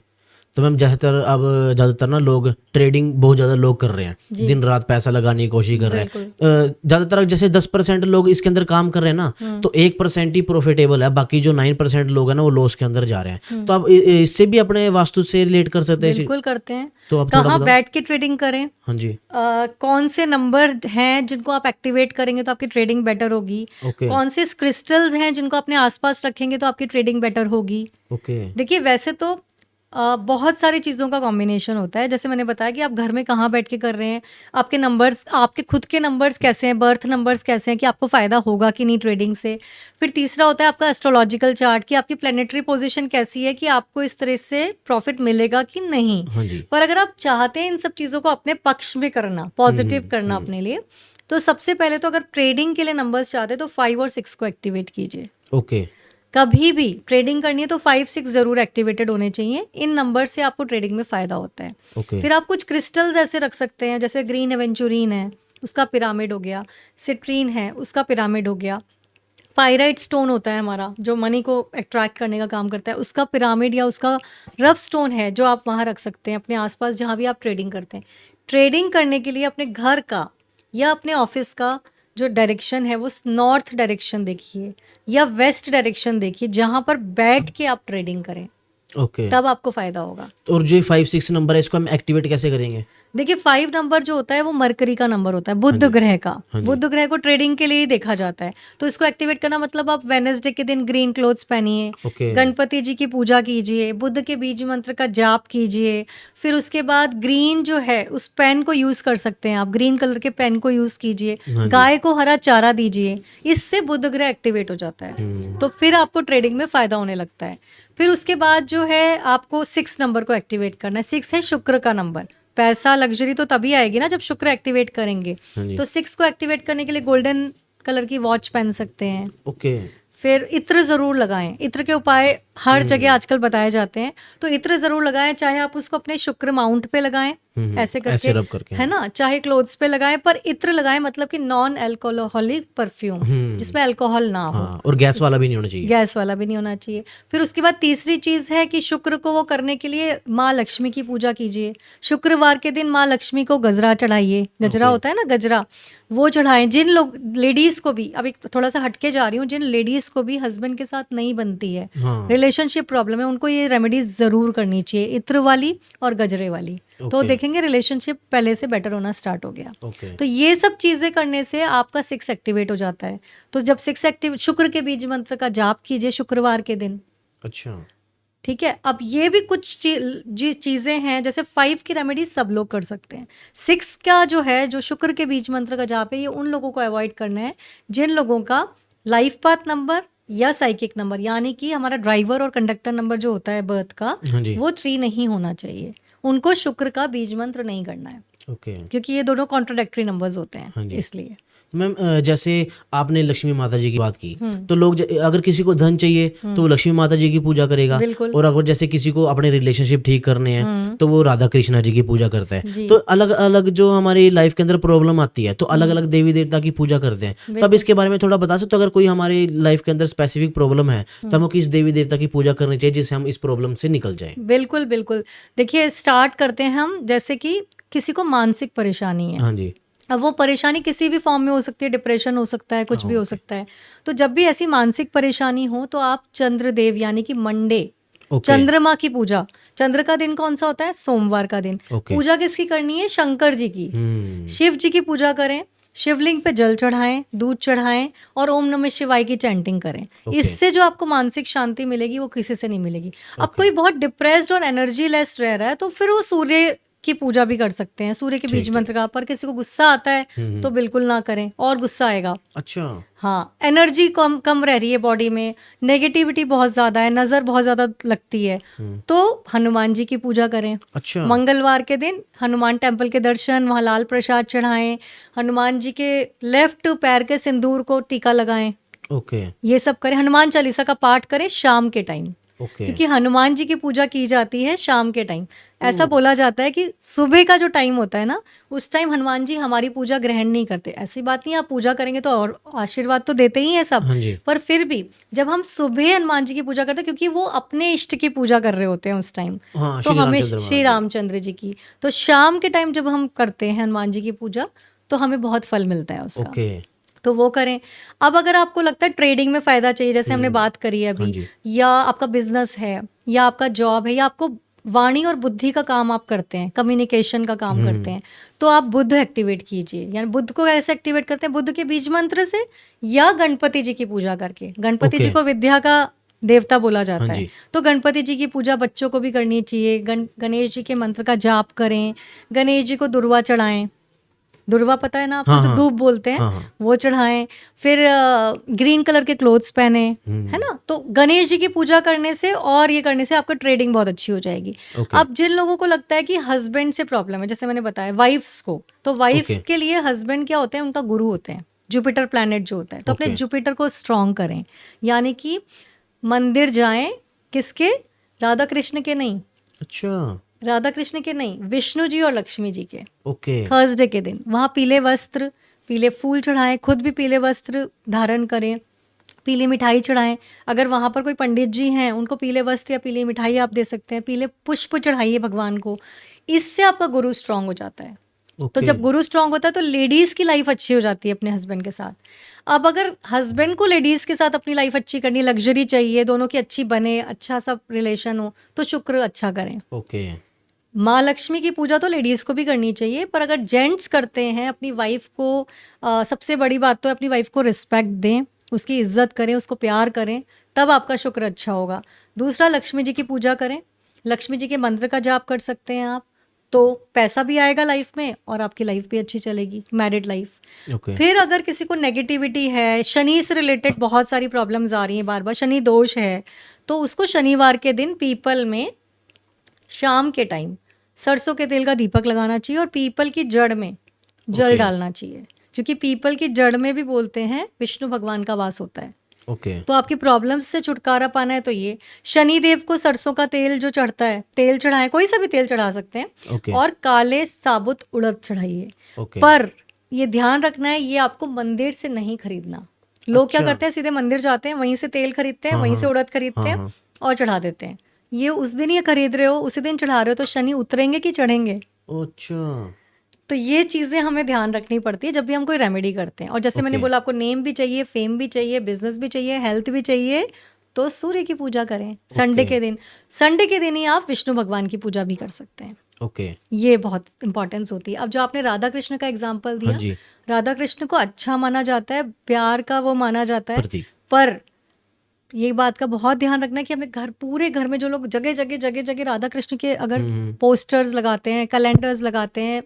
तो मैम ज़्यादातर ना लोग ट्रेडिंग बहुत ज़्यादा लोग कर रहे हैं, जी दिन रात पैसा लगाने की कोशिश कर रहे हैं। बिल्कुल। ज़्यादातर जैसे 10% लोग इसके अंदर काम कर रहे हैं ना, तो 1% ही प्रॉफिटेबल है, बाकी जो 9% लोग हैं ना वो लॉस के अंदर जा रहे हैं। तो आप इससे भी अपने वास्तु से रिलेट कर सकते हैं बिल्कुल करते हैं। तो आप थोड़ा कहाँ बताओ। बैठ के ट्रेडिंग करें, हाँ जी। कौन से नंबर हैं जिनको आप एक्टिवेट करेंगे तो आपकी ट्रेडिंग बेटर होगी, ओके। कौन से क्रिस्टल्स हैं जिनको अपने आसपास रखेंगे तो आपकी ट्रेडिंग बेटर होगी। ओके। देखिए, वैसे तो बहुत सारी चीज़ों का कॉम्बिनेशन होता है। जैसे मैंने बताया कि आप घर में कहाँ बैठ के कर रहे हैं, आपके नंबर्स, आपके खुद के नंबर्स कैसे हैं, बर्थ नंबर्स कैसे हैं, कि आपको फ़ायदा होगा कि नहीं ट्रेडिंग से। फिर तीसरा होता है आपका एस्ट्रोलॉजिकल चार्ट, कि आपकी प्लेनेटरी पोजीशन कैसी है, कि आपको इस तरह से प्रॉफिट मिलेगा कि नहीं। हाँ जी। पर अगर आप चाहते हैं इन सब चीज़ों को अपने पक्ष में करना, पॉजिटिव करना अपने लिए, तो सबसे पहले तो अगर ट्रेडिंग के लिए नंबर्स चाहते हैं तो 5 और 6 को एक्टिवेट कीजिए। ओके। कभी भी ट्रेडिंग करनी है तो 5-6 जरूर एक्टिवेटेड होने चाहिए। इन नंबर से आपको ट्रेडिंग में फायदा होता है। ओके। फिर आप कुछ क्रिस्टल्स ऐसे रख सकते हैं, जैसे ग्रीन एवेंचुरीन है, उसका पिरामिड हो गया, सिट्रीन है, उसका पिरामिड हो गया, पाइराइट स्टोन होता है हमारा जो मनी को अट्रैक्ट करने का काम करता है, उसका पिरामिड या उसका रफ स्टोन है जो आप वहाँ रख सकते हैं अपने आसपास जहाँ भी आप ट्रेडिंग करते हैं। ट्रेडिंग करने के लिए अपने घर का या अपने ऑफिस का जो डायरेक्शन है वो नॉर्थ डायरेक्शन देखिए या वेस्ट डायरेक्शन देखिए, जहाँ पर बैठ के आप ट्रेडिंग करें, ओके। तब आपको फायदा होगा। और जो 5-6 नंबर है इसको हम एक्टिवेट कैसे करेंगे? देखिए, 5 नंबर जो होता है वो मरकरी का नंबर होता है, बुध ग्रह का। हाँ जी। बुध ग्रह को ट्रेडिंग के लिए ही देखा जाता है, तो इसको एक्टिवेट करना मतलब आप वेडनेसडे के दिन ग्रीन क्लोथ्स पहनिए, ओके। गणपति जी की पूजा कीजिए, बुध के बीज मंत्र का जाप कीजिए। फिर उसके बाद ग्रीन जो है उस पेन को यूज कर सकते हैं आप, ग्रीन कलर के पेन को यूज कीजिए, हाँ जी। गाय को हरा चारा दीजिए, इससे बुध ग्रह एक्टिवेट हो जाता है, तो फिर आपको ट्रेडिंग में फायदा होने लगता है। फिर उसके बाद जो है आपको 6 नंबर को एक्टिवेट करना है। 6 है शुक्र का नंबर, पैसा लग्जरी तो तभी आएगी ना जब शुक्र एक्टिवेट करेंगे। हाँ जी। तो 6 को एक्टिवेट करने के लिए गोल्डन कलर की वॉच पहन सकते हैं। ओके। फिर इत्र ज़रूर लगाएं। इत्र के उपाय हर जगह आजकल बताए जाते हैं, तो इत्र ज़रूर लगाएं। चाहे आप उसको अपने शुक्र माउंट पे लगाएं ऐसे करके, रब करके, है ना, चाहे क्लोथ्स पे लगाएं, पर इत्र लगाएं, मतलब कि नॉन अल्कोहलिक परफ्यूम जिसमें अल्कोहल ना हो। हाँ, और गैस वाला भी नहीं होना चाहिए। गैस वाला भी नहीं होना चाहिए। फिर उसके बाद तीसरी चीज़ है कि शुक्र को वो करने के लिए माँ लक्ष्मी की पूजा कीजिए। शुक्रवार के दिन माँ लक्ष्मी को गजरा चढ़ाइए। गजरा होता है ना, गजरा, वो चढ़ाएं। जिन लोग लेडीज़ को भी, अभी थोड़ा सा हटके जा रही हूँ, जिन लेडीज़ को भी हस्बैंड के साथ नहीं बनती है, हाँ। रिलेशनशिप प्रॉब्लम है, उनको ये रेमेडीज ज़रूर करनी चाहिए, इत्र वाली और गजरे वाली। तो देखेंगे रिलेशनशिप पहले से बेटर होना स्टार्ट हो गया। ओके। तो ये सब चीज़ें करने से आपका 6 एक्टिवेट हो जाता है। तो जब 6 एक्टिव, शुक्र के बीज मंत्र का जाप कीजिए शुक्रवार के दिन। अच्छा। ठीक है। अब ये भी कुछ चीज़ें हैं, जैसे 5 की रेमेडी सब लोग कर सकते हैं। 6 का जो है, जो शुक्र के बीज मंत्र का जाप है, ये उन लोगों को अवॉइड करना है जिन लोगों का लाइफ पाथ नंबर या साइकिक नंबर, यानी कि हमारा ड्राइवर और कंडक्टर नंबर जो होता है बर्थ का, हाँ जी। वो 3 नहीं होना चाहिए। उनको शुक्र का बीज मंत्र नहीं करना है, ओके। क्योंकि ये दोनों कॉन्ट्रोडक्टरी नंबर्स होते हैं, हाँ जी। इसलिए। मैम, जैसे आपने लक्ष्मी माता जी की बात की, तो लोग अगर किसी को धन चाहिए तो वो लक्ष्मी माता जी की पूजा करेगा, बिल्कुल। और अगर जैसे किसी को अपने रिलेशनशिप ठीक करने हैं तो वो राधा कृष्णा जी की पूजा करता है। जी। तो अलग अलग जो हमारी लाइफ के अंदर प्रॉब्लम आती है तो अलग अलग देवी देवता की पूजा करते हैं। तब इसके बारे में थोड़ा बता सकते हो, अगर कोई हमारी लाइफ के अंदर स्पेसिफिक प्रॉब्लम है तो हमें किस देवी देवता की पूजा करनी चाहिए जिससे हम इस प्रॉब्लम से निकल जाए? बिल्कुल बिल्कुल। देखिए, स्टार्ट करते हैं हम, जैसे कि किसी को मानसिक परेशानी है। हाँ जी। अब वो परेशानी किसी भी फॉर्म में हो सकती है, डिप्रेशन हो सकता है, कुछ भी हो सकता है। तो जब भी ऐसी मानसिक परेशानी हो तो आप चंद्रदेव यानी कि मंडे, चंद्रमा की पूजा। चंद्र का दिन कौन सा होता है? सोमवार का दिन। पूजा किसकी करनी है? शंकर जी की। शिव जी की पूजा करें, शिवलिंग पे जल चढ़ाएं, दूध चढ़ाएं और ओम नमः शिवाय की चैंटिंग करें। इससे जो आपको मानसिक शांति मिलेगी वो किसी से नहीं मिलेगी। अब कोई बहुत डिप्रेस्ड और एनर्जी लेस रह रहा है तो फिर वो सूर्य की पूजा भी कर सकते हैं, सूर्य के बीज मंत्र का। पर किसी को गुस्सा आता है तो बिल्कुल ना करें, और गुस्सा आएगा। अच्छा। हाँ, एनर्जी कम कम रह रही है बॉडी में, नेगेटिविटी बहुत ज्यादा है, नजर बहुत ज्यादा लगती है, तो हनुमान जी की पूजा करें। अच्छा। मंगलवार के दिन हनुमान टेम्पल के दर्शन, वहाँ लाल प्रसाद चढ़ाएं, हनुमान जी के लेफ्ट पैर के सिंदूर को टीका लगाएं। ओके। ये सब करें। हनुमान चालीसा का पाठ करें शाम के टाइम, क्योंकि हनुमान जी की पूजा की जाती है शाम के टाइम। ऐसा बोला जाता है कि सुबह का जो टाइम होता है ना, उस टाइम हनुमान जी हमारी पूजा ग्रहण नहीं करते। ऐसी बात नहीं, आप पूजा करेंगे तो और आशीर्वाद तो देते ही हैं सब। हाँ जी। पर फिर भी जब हम सुबह हनुमान जी की पूजा करते हैं, क्योंकि वो अपने इष्ट की पूजा कर रहे होते हैं उस टाइम, हाँ, तो हमें श्री रामचंद्र जी की, तो शाम के टाइम जब हम करते हैं हनुमान जी की पूजा तो हमें बहुत फल मिलता है उसका। तो वो करें। अब अगर आपको लगता है ट्रेडिंग में फ़ायदा चाहिए, जैसे हमने बात करी है अभी, या आपका बिजनेस है, या आपका जॉब है, या आपको वाणी और बुद्धि का काम आप करते हैं, कम्युनिकेशन का काम करते हैं, तो आप बुध एक्टिवेट कीजिए। यानी बुध को कैसे एक्टिवेट करते हैं? बुध के बीज मंत्र से या गणपति जी की पूजा करके। गणपति जी को विद्या का देवता बोला जाता है, तो गणपति जी की पूजा बच्चों को भी करनी चाहिए। गणेश जी के मंत्र का जाप करें, गणेश जी को दुर्वा चढ़ाएं। दुर्वा पता है ना आपको? तो धूप बोलते हैं, वो चढ़ाएं। फिर ग्रीन कलर के क्लोथ्स पहने, है ना। तो गणेश जी की पूजा करने से और ये करने से आपका ट्रेडिंग बहुत अच्छी हो जाएगी। अब जिन लोगों को लगता है कि हस्बैंड से प्रॉब्लम है, जैसे मैंने बताया वाइफ्स को, तो वाइफ के लिए हस्बैंड क्या होते हैं? उनका गुरु होते हैं, जुपिटर प्लैनेट जो होता है। तो अपने जुपिटर को स्ट्रॉन्ग करें, यानी कि मंदिर जाएं। किसके? राधा कृष्ण के नहीं। अच्छा। राधा कृष्ण के नहीं, विष्णु जी और लक्ष्मी जी के। ओके। थर्सडे के दिन वहाँ पीले वस्त्र, पीले फूल चढ़ाएं, खुद भी पीले वस्त्र धारण करें, पीली मिठाई चढ़ाएं। अगर वहाँ पर कोई पंडित जी हैं, उनको पीले वस्त्र या पीली मिठाई आप दे सकते हैं। पीले पुष्प चढ़ाइए भगवान को। इससे आपका गुरु स्ट्रांग हो जाता है। तो जब गुरु स्ट्रांग होता है तो लेडीज़ की लाइफ अच्छी हो जाती है अपने हस्बैंड के साथ। अब अगर हस्बैंड को लेडीज़ के साथ अपनी लाइफ अच्छी करनी, लग्जरी चाहिए, दोनों की अच्छी बने, अच्छा सा रिलेशन हो, तो शुक्र अच्छा करें। ओके। माँ लक्ष्मी की पूजा तो लेडीज़ को भी करनी चाहिए, पर अगर जेंट्स करते हैं अपनी वाइफ को, सबसे बड़ी बात तो है अपनी वाइफ को रिस्पेक्ट दें, उसकी इज्जत करें, उसको प्यार करें, तब आपका शुक्र अच्छा होगा। दूसरा, लक्ष्मी जी की पूजा करें। लक्ष्मी जी के मंत्र का जाप कर सकते हैं आप, तो पैसा भी आएगा लाइफ में और आपकी लाइफ भी अच्छी चलेगी, मैरिड लाइफ। फिर अगर किसी को नेगेटिविटी है, शनि से रिलेटेड बहुत सारी प्रॉब्लम्स आ रही हैं बार बार, शनि दोष है, तो उसको शनिवार के दिन पीपल में शाम के टाइम सरसों के तेल का दीपक लगाना चाहिए और पीपल की जड़ में जल ओके। डालना चाहिए, क्योंकि पीपल की जड़ में भी बोलते हैं विष्णु भगवान का वास होता है। ओके। तो आपकी प्रॉब्लम्स से छुटकारा पाना है तो ये शनि देव को सरसों का तेल जो चढ़ता है, तेल चढ़ाएं, कोई सा भी तेल चढ़ा सकते हैं, ओके। और काले साबुत उड़द चढ़ाइए। ओके। पर ये ध्यान रखना है, ये आपको मंदिर से नहीं खरीदना। लोग क्या अच्छा। करते हैं, सीधे मंदिर जाते हैं, वहीं से तेल खरीदते हैं, हाँ, वहीं से हाँ। उड़द खरीदते हाँ, हैं हाँ। और चढ़ा देते हैं। ये उस दिन ये खरीद रहे हो, उसी दिन चढ़ा रहे हो, तो शनि उतरेंगे कि चढ़ेंगे? अच्छा। तो ये चीज़ें हमें ध्यान रखनी पड़ती है जब भी हम कोई रेमेडी करते हैं। और जैसे मैंने ओके। बोला, आपको नेम भी चाहिए, फेम भी चाहिए, बिजनेस भी चाहिए, हेल्थ भी चाहिए, तो सूर्य की पूजा करें संडे ओके। के दिन। संडे के दिन ही आप विष्णु भगवान की पूजा भी कर सकते हैं। ओके। ये बहुत इंपॉर्टेंस होती है। अब जो आपने राधा कृष्ण का एग्जाम्पल हाँ दिया, जी। राधा कृष्ण को अच्छा माना जाता है, प्यार का वो माना जाता है, प्रतीक। पर ये बात का बहुत ध्यान रखना है कि हमें पूरे घर में जो लोग जगह जगह राधा कृष्ण के अगर पोस्टर्स लगाते हैं, कैलेंडर्स लगाते हैं,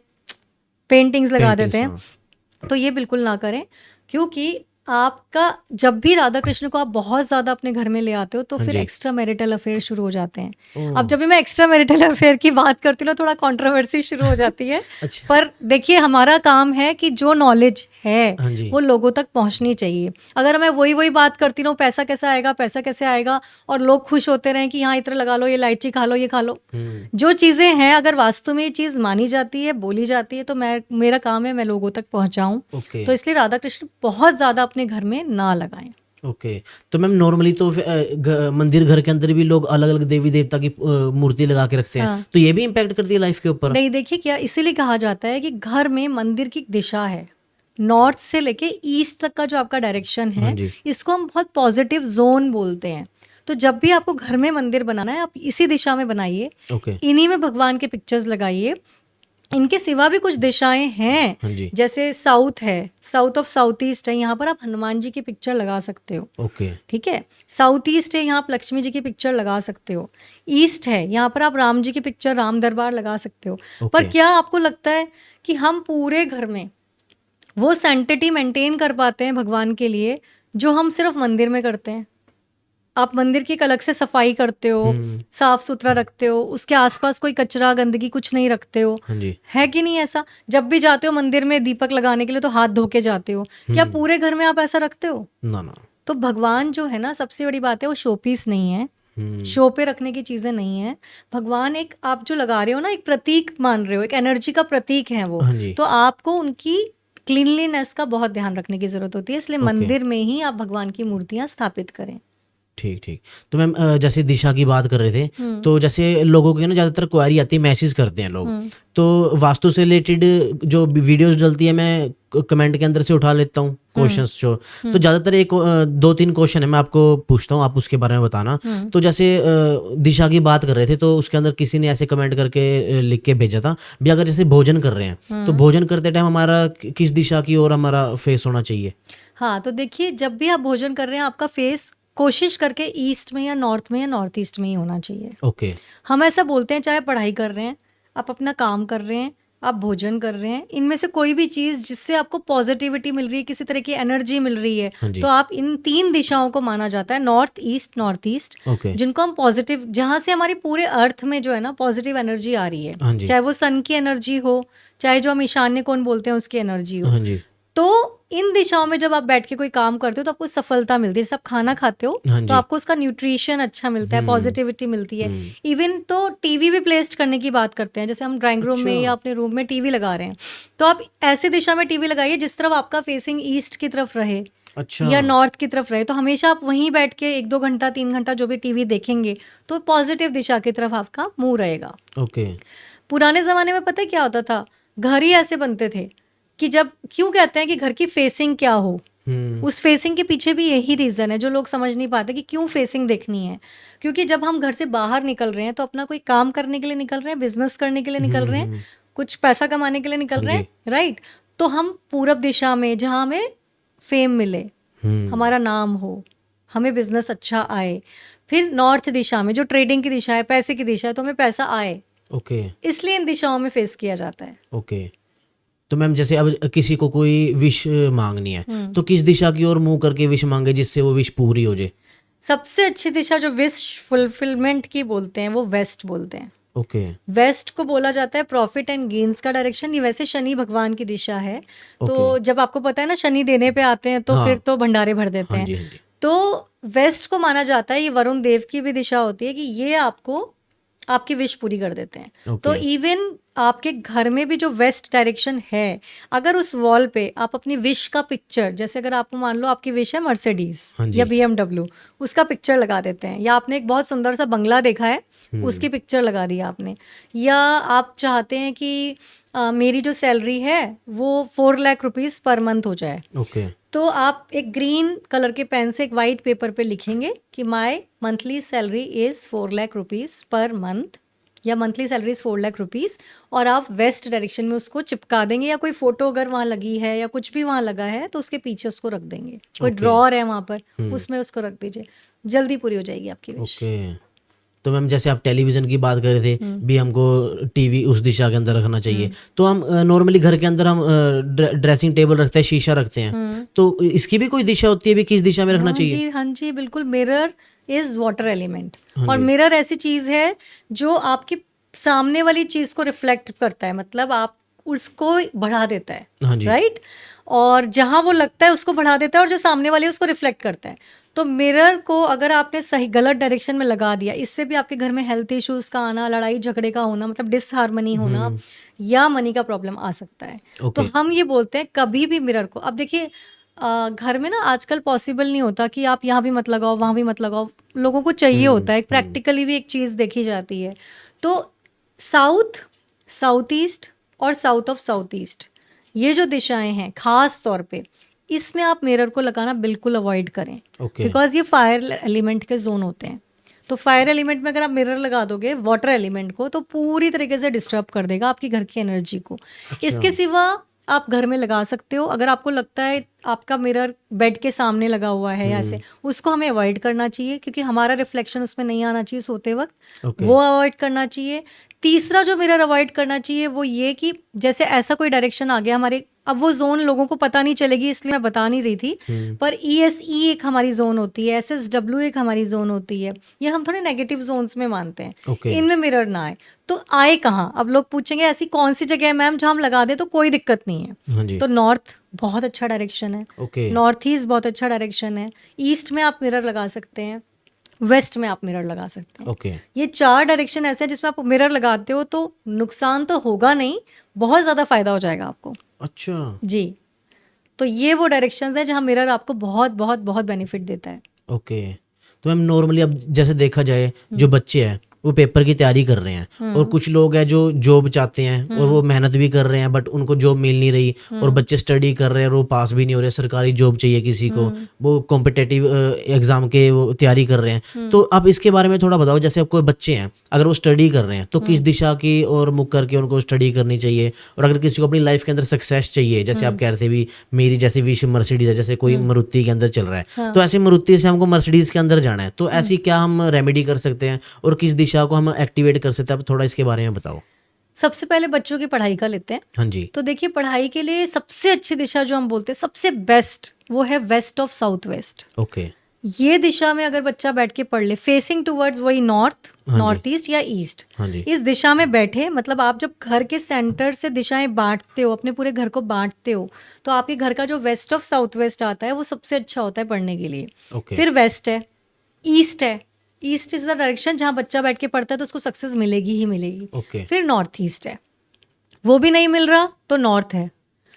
पेंटिंग्स लगा देते पेंटिंग्स, हैं, हाँ। तो ये बिल्कुल ना करें। क्योंकि आपका जब भी राधा कृष्ण को आप बहुत ज़्यादा अपने घर में ले आते हो, तो हाँ फिर जी। एक्स्ट्रा मैरिटल अफेयर शुरू हो जाते हैं। ओह। अब जब भी मैं एक्स्ट्रा मैरिटल अफेयर की बात करती हूँ ना, थोड़ा कंट्रोवर्सी शुरू हो जाती है। अच्छा। पर देखिए, हमारा काम है कि जो नॉलेज है हाँ जी। वो लोगों तक पहुंचनी चाहिए। अगर मैं वही बात करती रहूँ, पैसा कैसे आएगा, पैसा कैसे आएगा, और लोग खुश होते रहें कि यहाँ इतना लगा लो, ये इलायची खा लो, ये खा लो, जो चीज़ें हैं, अगर वास्तु में ये चीज़ मानी जाती है, बोली जाती है, तो मेरा काम है मैं लोगों तक पहुंचाऊं। ओके। तो इसलिए राधा कृष्ण बहुत ज़्यादा अपने घर में ना लगाएं। ओके। तो मैम नॉर्मली तो मंदिर घर के अंदर भी लोग अलग अलग देवी देवता की मूर्ति लगा के रखते हैं, हाँ। तो ये भी इम्पैक्ट करती है लाइफ के ऊपर? नहीं, देखिए, क्या इसीलिए कहा जाता है कि घर में मंदिर की दिशा है, नॉर्थ से लेके ईस्ट तक का जो आपका डायरेक्शन हाँ है, जी। इसको हम बहुत पॉजिटिव जोन बोलते हैं। तो जब भी आपको घर में मंदिर बनाना है, आप इसी दिशा में बनाइए, ओके। इन्हीं में भगवान के पिक्चर्स लगाइए। इनके सिवा भी कुछ दिशाएं हैं, हाँ जी। जैसे साउथ है, साउथ ऑफ साउथ ईस्ट है, यहाँ पर आप हनुमान जी की पिक्चर लगा सकते हो। ओके। ठीक है। साउथ ईस्ट है, यहाँ आप लक्ष्मी जी की पिक्चर लगा सकते हो। ईस्ट है, यहाँ पर आप राम जी की पिक्चर, राम दरबार लगा सकते हो। पर ओके। क्या आपको लगता है कि हम पूरे घर में वो सैंक्टिटी मेंटेन कर पाते हैं भगवान के लिए, जो हम सिर्फ मंदिर में करते हैं? आप मंदिर की एक अलग से सफाई करते हो, साफ सुथरा रखते हो, उसके आसपास कोई कचरा गंदगी कुछ नहीं रखते हो, हाँ जी। है कि नहीं ऐसा? जब भी जाते हो मंदिर में दीपक लगाने के लिए, तो हाथ धो के जाते हो। क्या पूरे घर में आप ऐसा रखते हो? ना ना। तो भगवान जो है ना, सबसे बड़ी बात है, वो शो पीस नहीं है, शो पे रखने की चीजें नहीं है। भगवान एक, आप जो लगा रहे हो ना, एक प्रतीक मान रहे हो, एक एनर्जी का प्रतीक है वो। हाँ जी। तो आपको उनकी क्लीनलीनेस का बहुत ध्यान रखने की जरूरत होती है, इसलिए मंदिर में ही आप भगवान की मूर्तियां स्थापित करें। ठीक ठीक। तो मैम जैसे दिशा की बात कर रहे थे, तो जैसे लोगों की ना ज़्यादातर क्वारी आती है, मैसेज करते हैं लोग, तो वास्तु से रिलेटेड जो वीडियोस डलती है, मैं कमेंट के अंदर से उठा लेता हूँ क्वेश्चंस जो, तो ज़्यादातर एक 2-3 क्वेश्चन है, मैं आपको पूछता हूँ, आप उसके बारे में बताना। तो जैसे दिशा की बात कर रहे थे, तो उसके अंदर किसी ने ऐसे कमेंट करके लिख के भेजा था भी, अगर जैसे भोजन कर रहे हैं, तो भोजन करते टाइम हमारा किस दिशा की ओर हमारा फेस होना चाहिए? हाँ, तो देखिए, जब भी आप भोजन कर रहे हैं, आपका फेस कोशिश करके ईस्ट में या नॉर्थ में या नॉर्थ ईस्ट में ही होना चाहिए। ओके। हम ऐसा बोलते हैं, चाहे पढ़ाई कर रहे हैं, आप अपना काम कर रहे हैं, आप भोजन कर रहे हैं, इनमें से कोई भी चीज़ जिससे आपको पॉजिटिविटी मिल रही है, किसी तरह की एनर्जी मिल रही है, हाँ जी। तो आप इन 3 दिशाओं को माना जाता है, नॉर्थ ईस्ट, ओके। जिनको हम पॉजिटिव, जहाँ से हमारी पूरे अर्थ में जो है ना पॉजिटिव एनर्जी आ रही हाँ है, जी। चाहे वो सन की एनर्जी हो, चाहे जो हम ईशान्य कोण बोलते हैं उसकी एनर्जी हो। हाँ जी। तो इन दिशाओं में जब आप बैठ के कोई काम करते हो, तो आपको सफलता मिलती है। जैसे आप खाना खाते हो, हाँ तो जी। आपको उसका न्यूट्रिशन अच्छा मिलता है, पॉजिटिविटी मिलती है। इवन तो टीवी भी प्लेस्ड करने की बात करते हैं, जैसे हम ड्राइंग रूम में या अपने रूम में टीवी लगा रहे हैं, तो आप ऐसी दिशा में टीवी लगाइए जिस तरफ आपका फेसिंग ईस्ट की तरफ रहे, अच्छा। या नॉर्थ की तरफ रहे। तो हमेशा आप वहीं बैठ के 1-2 घंटा 3 घंटा जो भी टीवी देखेंगे, तो पॉजिटिव दिशा की तरफ आपका मुंह रहेगा। ओके। पुराने जमाने में पता है क्या होता था? घर ही ऐसे बनते थे कि जब, क्यों कहते हैं कि घर की फेसिंग क्या हो, उस फेसिंग के पीछे भी यही रीज़न है जो लोग समझ नहीं पाते कि क्यों फेसिंग देखनी है। क्योंकि जब हम घर से बाहर निकल रहे हैं, तो अपना कोई काम करने के लिए निकल रहे हैं, बिजनेस करने के लिए निकल रहे हैं, कुछ पैसा कमाने के लिए निकल रहे हैं, राइट? तो हम पूरब दिशा में, जहाँ हमें फेम मिले, हमारा नाम हो, हमें बिजनेस अच्छा आए। फिर नॉर्थ दिशा में, जो ट्रेडिंग की दिशा है, पैसे की दिशा है, तो हमें पैसा आए। ओके। इसलिए इन दिशाओं में फेस किया जाता है। ओके। तो मैम जैसे अब किसी को कोई विश मांगनी है, तो किस दिशा की ओर मुंह करके विश मांगे जिससे वो विश पूरी हो जाए? सबसे अच्छी दिशा जो विश फुलफिलमेंट की बोलते हैं, वो वेस्ट बोलते हैं। ओके वेस्ट को बोला जाता है प्रॉफिट एंड गेन्स का डायरेक्शन। ये वैसे शनि भगवान की दिशा है, तो ओके जब आपको पता है ना शनि देने पे आते हैं तो हाँ फिर तो भंडारे भर देते हाँ हैं। जी हाँ जी तो वेस्ट को माना जाता है, ये वरुण देव की भी दिशा होती है कि ये आपको आपकी विश पूरी कर देते हैं। तो ओके इवन आपके घर में भी जो वेस्ट डायरेक्शन है, अगर उस वॉल पे आप अपनी विश का पिक्चर, जैसे अगर आपको मान लो आपकी विश है मर्सिडीज हाँ या जी BMW, उसका पिक्चर लगा देते हैं। या आपने एक बहुत सुंदर सा बंगला देखा है, उसकी हम्म पिक्चर लगा दी आपने। या आप चाहते हैं कि मेरी जो सैलरी है वो 4 लाख रुपीस पर मंथ हो जाए, ओके तो आप एक ग्रीन कलर के पेन से एक वाइट पेपर पे लिखेंगे कि my monthly salary is 4 lakh rupees per month, या monthly salary is 4 lakh rupees, और आप वेस्ट डायरेक्शन में उसको चिपका देंगे। या कोई फोटो अगर वहाँ लगी है या कुछ भी वहाँ लगा है तो उसके पीछे उसको रख देंगे। कोई ओके ड्रॉर है वहाँ पर, हम्म उसमें उसको रख दीजिए, जल्दी पूरी हो जाएगी आपकी विश। ओके। तो मैम जैसे आप टेलीविज़न की बात कर रहे थे भी हमको टीवी उस दिशा के अंदर रखना चाहिए, तो हम नॉर्मली घर के अंदर हम ड्रेसिंग टेबल रखते हैं, शीशा रखते हैं, तो इसकी भी कोई दिशा होती है भी किस दिशा में रखना हाँ चाहिए? जी, हाँ जी, बिल्कुल। मिरर इज वाटर एलिमेंट, हाँ और जी मिरर ऐसी चीज है जो आपकी सामने वाली चीज को रिफ्लेक्ट करता है, मतलब आप उसको बढ़ा देता है, हाँ जी राइट। और जहां वो लगता है उसको बढ़ा देता है, और जो सामने वाली है उसको रिफ्लेक्ट करता है। तो मिरर को अगर आपने सही गलत डायरेक्शन में लगा दिया, इससे भी आपके घर में हेल्थ इश्यूज का आना, लड़ाई झगड़े का होना, मतलब डिसहार्मनी होना, या मनी का प्रॉब्लम आ सकता है। तो ओके हम ये बोलते हैं कभी भी मिरर को, अब देखिए घर में ना आजकल पॉसिबल नहीं होता कि आप यहाँ भी मत लगाओ वहाँ भी मत लगाओ, लोगों को चाहिए होता है, एक प्रैक्टिकली भी एक चीज़ देखी जाती है। तो साउथ, साउथ ईस्ट और साउथ ऑफ साउथ ईस्ट, ये जो दिशाएं हैं खास तौर पे, इसमें आप मिरर को लगाना बिल्कुल अवॉइड करें, ओके बिकॉज ये फायर एलिमेंट के जोन होते हैं। तो फायर एलिमेंट में अगर आप मिरर लगा दोगे वाटर एलिमेंट को, तो पूरी तरीके से डिस्टर्ब कर देगा आपकी घर की एनर्जी को। अच्छा इसके सिवा आप घर में लगा सकते हो, अगर आपको लगता है आपका मिरर बेड के सामने लगा हुआ है, ऐसे उसको हमें अवॉइड करना चाहिए, क्योंकि हमारा रिफ्लेक्शन उसमें नहीं आना चाहिए सोते वक्त, ओके वो अवॉइड करना चाहिए। तीसरा जो मिरर अवॉइड करना चाहिए वो ये कि जैसे ऐसा कोई डायरेक्शन आ गया हमारे, अब वो जोन लोगों को पता नहीं चलेगी इसलिए मैं बता नहीं रही थी, पर ESE एक हमारी जोन होती है, SSW एक हमारी जोन होती है, ये हम थोड़े नेगेटिव जोन्स में मानते हैं, ओके इनमें मिरर ना आए। तो आए कहाँ? अब लोग पूछेंगे ऐसी कौन सी जगह है मैम जहाँ हम लगा दें तो कोई दिक्कत नहीं है। हाँ जी तो नॉर्थ बहुत अच्छा डायरेक्शन है, ओके नॉर्थ ईस्ट बहुत अच्छा डायरेक्शन है, ईस्ट में आप मिरर लगा सकते हैं, वेस्ट में आप मिरर लगा सकते हैं। ओके ये 4 डायरेक्शन ऐसे हैं जिसमें आप मिरर लगाते हो तो नुकसान तो होगा नहीं, बहुत ज़्यादा फायदा हो जाएगा आपको अच्छा जी। तो ये वो डायरेक्शंस हैं जहाँ मिरर आपको बहुत बहुत बहुत बेनिफिट देता है। ओके। तो मैम नॉर्मली अब जैसे देखा जाए जो बच्चे हैं वो पेपर की तैयारी कर रहे हैं और कुछ लोग हैं जो जॉब चाहते हैं और वो मेहनत भी कर रहे हैं बट उनको जॉब मिल नहीं रही, और बच्चे स्टडी कर रहे हैं और वो पास भी नहीं हो रहे, सरकारी जॉब चाहिए किसी को, वो कॉम्पिटेटिव एग्जाम के वो तैयारी कर रहे हैं। तो आप इसके बारे में थोड़ा बताओ, जैसे अब कोई बच्चे हैं अगर वो स्टडी कर रहे हैं तो किस दिशा की और मुख करके उनको स्टडी करनी चाहिए, और अगर किसी को अपनी लाइफ के अंदर सक्सेस चाहिए, जैसे आप कह रहे थे भी मेरी जैसे विश मर्सिडीज है, जैसे कोई मारुति के अंदर चल रहा है तो ऐसे मारुति से हमको मर्सिडीज के अंदर जाना है, तो ऐसी क्या हम रेमेडी कर सकते हैं और किस दिशा को हम एक्टिवेट कर सकते हैं, आप थोड़ा इसके बारे में बताओ। सबसे पहले बच्चों की पढ़ाई का लेते हैं। हाँ जी तो देखिए पढ़ाई के लिए सबसे अच्छी दिशा जो हम बोलते हैं सबसे बेस्ट, वो है west of south west. Okay ये दिशा में अगर बच्चा बैठ के पढ़ ले, फेसिंग टूवर्ड्स वही नॉर्थ, नॉर्थ ईस्ट या ईस्ट, हाँ जी इस दिशा में बैठे, मतलब आप जब घर के सेंटर से दिशाएं बांटते हो, अपने पूरे घर को बांटते हो, तो आपके घर का जो वेस्ट ऑफ साउथ वेस्ट आता है वो सबसे अच्छा होता है पढ़ने के लिए। ओके फिर वेस्ट है, ईस्ट है, ईस्ट इज द डायरेक्शन जहाँ बच्चा बैठ के पढ़ता है तो उसको सक्सेस मिलेगी ही मिलेगी। ओके फिर नॉर्थ ईस्ट है, वो भी नहीं मिल रहा तो नॉर्थ है।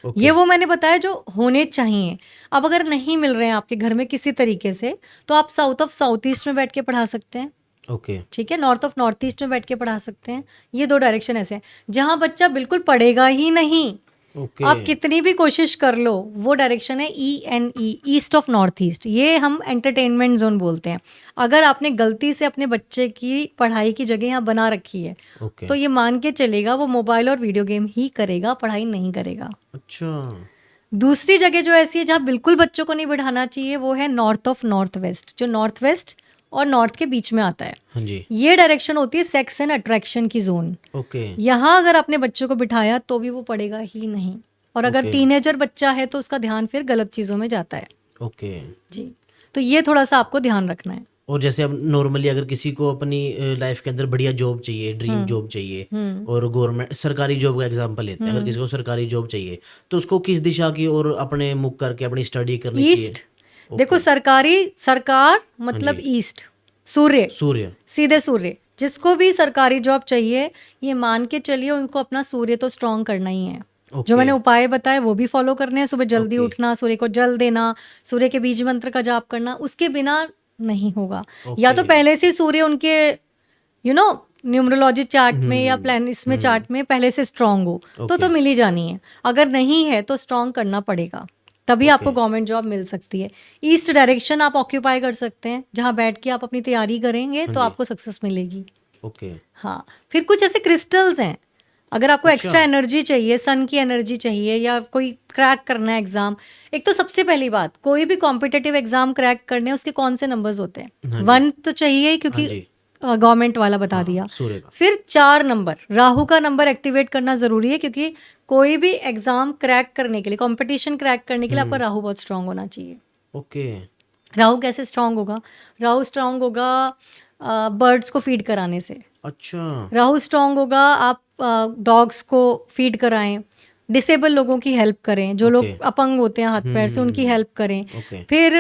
ओके ये वो मैंने बताया जो होने चाहिए। अब अगर नहीं मिल रहे हैं आपके घर में किसी तरीके से, तो आप साउथ ऑफ साउथ ईस्ट में बैठ के पढ़ा सकते हैं, ओके ठीक है, नॉर्थ ऑफ नॉर्थ ईस्ट में बैठ के पढ़ा सकते हैं। ये 2 डायरेक्शन ऐसे हैं जहाँ बच्चा बिल्कुल पढ़ेगा ही नहीं, ओके आप कितनी भी कोशिश कर लो, वो डायरेक्शन है ENE, east of north east. ये हम एंटरटेनमेंट जोन बोलते हैं। अगर आपने गलती से अपने बच्चे की पढ़ाई की जगह यहाँ बना रखी है ओके तो ये मान के चलेगा वो मोबाइल और वीडियो गेम ही करेगा, पढ़ाई नहीं करेगा। अच्छा दूसरी जगह जो ऐसी है जहाँ बिल्कुल बच्चों को नहीं बढ़ाना चाहिए वो है नॉर्थ ऑफ नॉर्थ वेस्ट, जो नॉर्थ वेस्ट और नॉर्थ के बीच में आता है। हाँ जी ये डायरेक्शन होती है सेक्स एंड अट्रैक्शन की जोन। ओके यहाँ अगर आपने बच्चों को बिठाया तो भी वो पढ़ेगा ही नहीं, और अगर ओके। टीनेजर बच्चा है तो उसका ध्यान फिर गलत चीज़ों में जाता है ओके जी। तो ये थोड़ा सा आपको ध्यान रखना है। और जैसे अब नॉर्मली अगर किसी को अपनी लाइफ के अंदर बढ़िया जॉब चाहिए, ड्रीम जॉब चाहिए, और गवर्नमेंट सरकारी जॉब का एग्जांपल लेते हैं, अगर किसी को सरकारी जॉब चाहिए तो उसको किस दिशा की और अपने मुख करके अपनी स्टडी करनी चाहिए? ईस्ट। देखो, सरकार मतलब ईस्ट, सूर्य, सूर्य। सीधे सूर्य। जिसको भी सरकारी जॉब चाहिए, ये मान के चलिए उनको अपना सूर्य तो स्ट्रांग करना ही है। जो मैंने उपाय बताए वो भी फॉलो करने हैं। सुबह जल्दी उठना, सूर्य को जल देना, सूर्य के बीज मंत्र का जाप करना, उसके बिना नहीं होगा। या तो पहले से सूर्य उनके न्यूमरोलॉजी चार्ट में या प्लान इसमें चार्ट में पहले से स्ट्रांग हो तो मिल ही जानी है। अगर नहीं है तो स्ट्रांग करना पड़ेगा, तभी आपको गवर्नमेंट जॉब मिल सकती है। ईस्ट डायरेक्शन आप ऑक्यूपाई कर सकते हैं, जहाँ बैठ के आप अपनी तैयारी करेंगे तो आपको सक्सेस मिलेगी। ओके। हाँ, फिर कुछ ऐसे क्रिस्टल्स हैं, अगर आपको एक्स्ट्रा एनर्जी चाहिए, सन की एनर्जी चाहिए, या कोई क्रैक करना है एग्जाम। एक तो सबसे पहली बात, कोई भी कॉम्पिटिटिव एग्जाम क्रैक करने उसके कौन से नंबर्स होते हैं? 1 तो चाहिए, क्योंकि गवर्नमेंट वाला बता दिया। फिर 4 नंबर, राहु का नंबर एक्टिवेट करना जरूरी है, क्योंकि कोई भी एग्जाम क्रैक करने के लिए, कंपटीशन क्रैक करने के लिए आपका राहु बहुत स्ट्रांग होना चाहिए। ओके। राहु कैसे स्ट्रांग होगा? राहु स्ट्रांग होगा बर्ड्स को फीड कराने से। अच्छा। राहु स्ट्रांग होगा, आप डॉग्स को फीड कराएं, डिसेबल लोगों की हेल्प करें, जो लोग अपंग होते हैं हाथ पैर से, उनकी हेल्प करें। फिर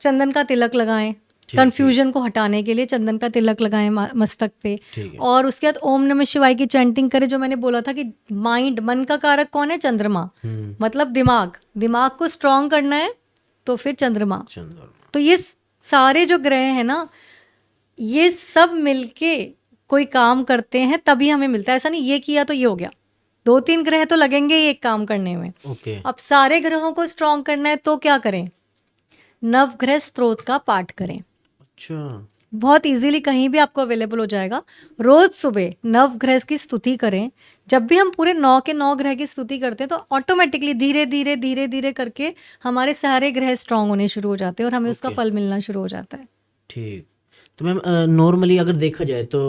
चंदन का तिलक लगाएं, कंफ्यूजन को हटाने के लिए चंदन का तिलक लगाएं मस्तक पे। और उसके बाद ओम नमः शिवाय की चैंटिंग करें। जो मैंने बोला था कि मन का कारक कौन है? चंद्रमा। मतलब दिमाग को स्ट्रांग करना है तो फिर चंद्रमा। तो ये सारे जो ग्रह हैं ना, ये सब मिलके कोई काम करते हैं तभी हमें मिलता है। ऐसा नहीं ये किया तो ये हो गया, 2-3 ग्रह तो लगेंगे ही एक काम करने में। अब सारे ग्रहों को स्ट्रांग करना है तो क्या करें? नवग्रह स्तोत्र का पाठ करें। अच्छा। बहुत इजीली कहीं भी आपको अवेलेबल हो जाएगा। रोज सुबह नवग्रह की स्तुति करें। जब भी हम पूरे 9 के 9 ग्रह की स्तुति करते हैं तो ऑटोमेटिकली धीरे धीरे करके हमारे सारे ग्रह स्ट्रांग होने शुरू हो जाते हैं और हमें उसका फल मिलना शुरू हो जाता है। ठीक। तो मैम नॉर्मली अगर देखा जाए तो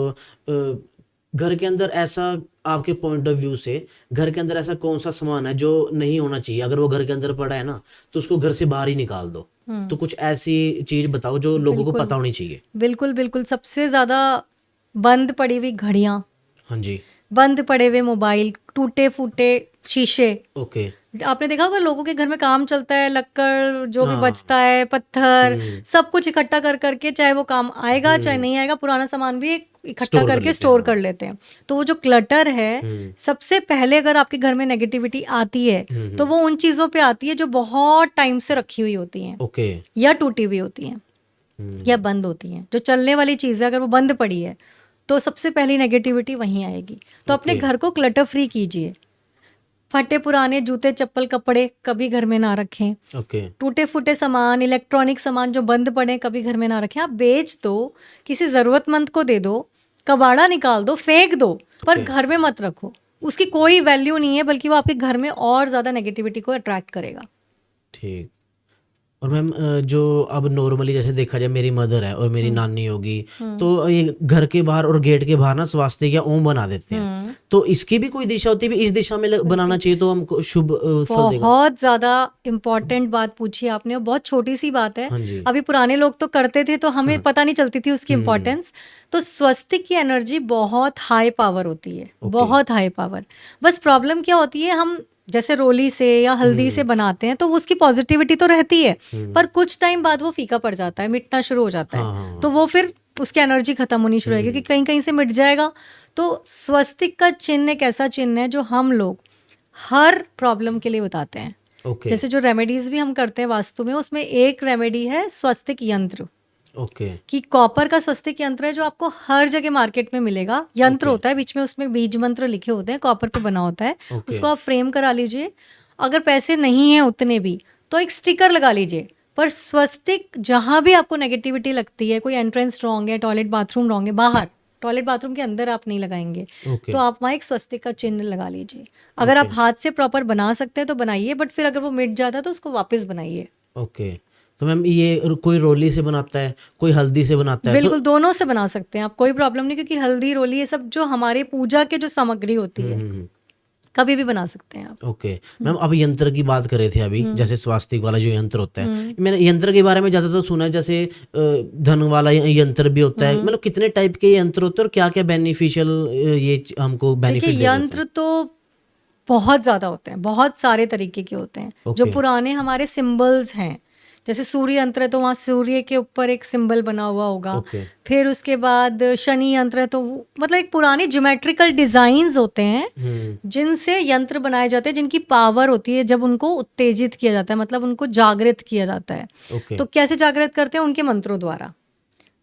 घर के अंदर ऐसा, आपके पॉइंट ऑफ व्यू से घर के अंदर ऐसा कौन सा सामान है जो नहीं होना चाहिए? अगर वो घर के अंदर पड़ा है ना तो उसको घर से बाहर ही निकाल दो। तो कुछ ऐसी चीज बताओ जो लोगों को पता होनी चाहिए। बिल्कुल। सबसे ज्यादा बंद पड़ी हुई घड़ियां, हाँ जी, बंद पड़े हुए मोबाइल, टूटे फूटे शीशे। ओके। आपने देखा होगा लोगों के घर में काम चलता है, लक्कड़ जो भी बचता है, पत्थर, सब कुछ इकट्ठा कर करके, चाहे वो काम आएगा चाहे नहीं आएगा, पुराना सामान भी इकट्ठा करके स्टोर कर लेते हैं। तो वो जो क्लटर है, सबसे पहले अगर आपके घर में नेगेटिविटी आती है तो वो उन चीजों पे आती है जो बहुत टाइम से रखी हुई होती हैं, ओके, या टूटी हुई होती हैं, या बंद होती हैं। जो चलने वाली चीज है अगर वो बंद पड़ी है तो सबसे पहली नेगेटिविटी वहीं आएगी। तो अपने घर को क्लटर फ्री कीजिए। फटे पुराने जूते चप्पल कपड़े कभी घर में ना रखें। टूटे फूटे सामान, इलेक्ट्रॉनिक सामान जो बंद पड़े कभी घर में ना रखें। आप बेच दो, किसी जरूरतमंद को दे दो, कबाड़ा निकाल दो, फेंक दो, पर घर में मत रखो। उसकी कोई वैल्यू नहीं है, बल्कि वो आपके घर में और ज्यादा नेगेटिविटी को अट्रैक्ट करेगा। ठीक। और मैम जो अब नॉर्मली जैसे देखा जाए, मेरी मदर है और मेरी नानी होगी, तो ये घर के बाहर और गेट के बाहर ना स्वास्तिक या ओम बना देते हैं। तो इसकी भी कोई दिशा होती है? इस दिशा में बनाना चाहिए तो हमको शुभ फल देगा। बहुत ज्यादा इम्पोर्टेंट बात पूछी आपने, और बहुत छोटी सी बात है। अभी पुराने लोग तो करते थे तो हमें पता नहीं चलती थी उसकी इम्पोर्टेंस। तो स्वस्तिक की एनर्जी बहुत हाई पावर होती है, बहुत हाई पावर। बस प्रॉब्लम क्या होती है, हम जैसे रोली से या हल्दी से बनाते हैं तो उसकी पॉजिटिविटी तो रहती है, पर कुछ टाइम बाद वो फीका पड़ जाता है, मिटना शुरू हो जाता है। तो वो फिर उसकी एनर्जी खत्म होनी शुरू होगी, क्योंकि कहीं कहीं से मिट जाएगा। तो स्वस्तिक का चिन्ह एक ऐसा चिन्ह है जो हम लोग हर प्रॉब्लम के लिए बताते हैं। जैसे जो रेमेडीज भी हम करते हैं वास्तु में, उसमें एक रेमेडी है स्वस्तिक यंत्र। कि कॉपर का स्वस्तिक यंत्र है जो आपको हर जगह मार्केट में मिलेगा। यंत्र होता है, बीच में उसमें बीज मंत्र लिखे होते हैं, कॉपर पे बना होता है। उसको आप फ्रेम करा लीजिए। अगर पैसे नहीं है उतने भी तो एक स्टिकर लगा लीजिए। पर स्वस्तिक जहां भी आपको नेगेटिविटी लगती है, कोई एंट्रेंस रॉन्ग है, टॉयलेट बाथरूम रॉन्ग है, बाहर, टॉयलेट बाथरूम के अंदर आप नहीं लगाएंगे, तो आप वहाँ एक स्वस्तिक का चिन्ह लगा लीजिए। अगर आप हाथ से प्रॉपर बना सकते हैं तो बनाइए, बट फिर अगर वो मिट जाता है तो उसको वापस बनाइए। तो मैम ये कोई रोली से बनाता है, कोई हल्दी से बनाता है? बिल्कुल, दोनों से बना सकते हैं आप, कोई प्रॉब्लम नहीं, क्योंकि हल्दी, रोली, ये सब जो हमारे पूजा के जो सामग्री होती है। कभी भी बना सकते हैं आप। ओके मैम, अब यंत्र की बात कर रहे थे अभी, जैसे स्वास्तिक वाला जो यंत्र होता है, मैंने यंत्र के बारे में ज्यादा तो सुना है, जैसे धन वाला यंत्र भी होता है, मतलब कितने टाइप के यंत्र होते हैं और क्या क्या बेनिफिशियल हमको देखिए बेनिफिट देते हैं? यंत्र तो बहुत ज़्यादा होते हैं, बहुत सारे तरीके के होते हैं। जो ओके। पुराने हमारे सिंबल्स हैं, जैसे सूर्य यंत्र है तो वहाँ सूर्य के ऊपर एक सिंबल बना हुआ होगा। ओके। फिर उसके बाद शनि यंत्र है तो मतलब एक पुराने ज्योमेट्रिकल डिजाइन्स होते हैं जिनसे यंत्र बनाए जाते हैं, जिनकी पावर होती है जब उनको उत्तेजित किया जाता है, मतलब उनको जागृत किया जाता है। ओके। तो कैसे जागृत करते हैं? उनके मंत्रों द्वारा।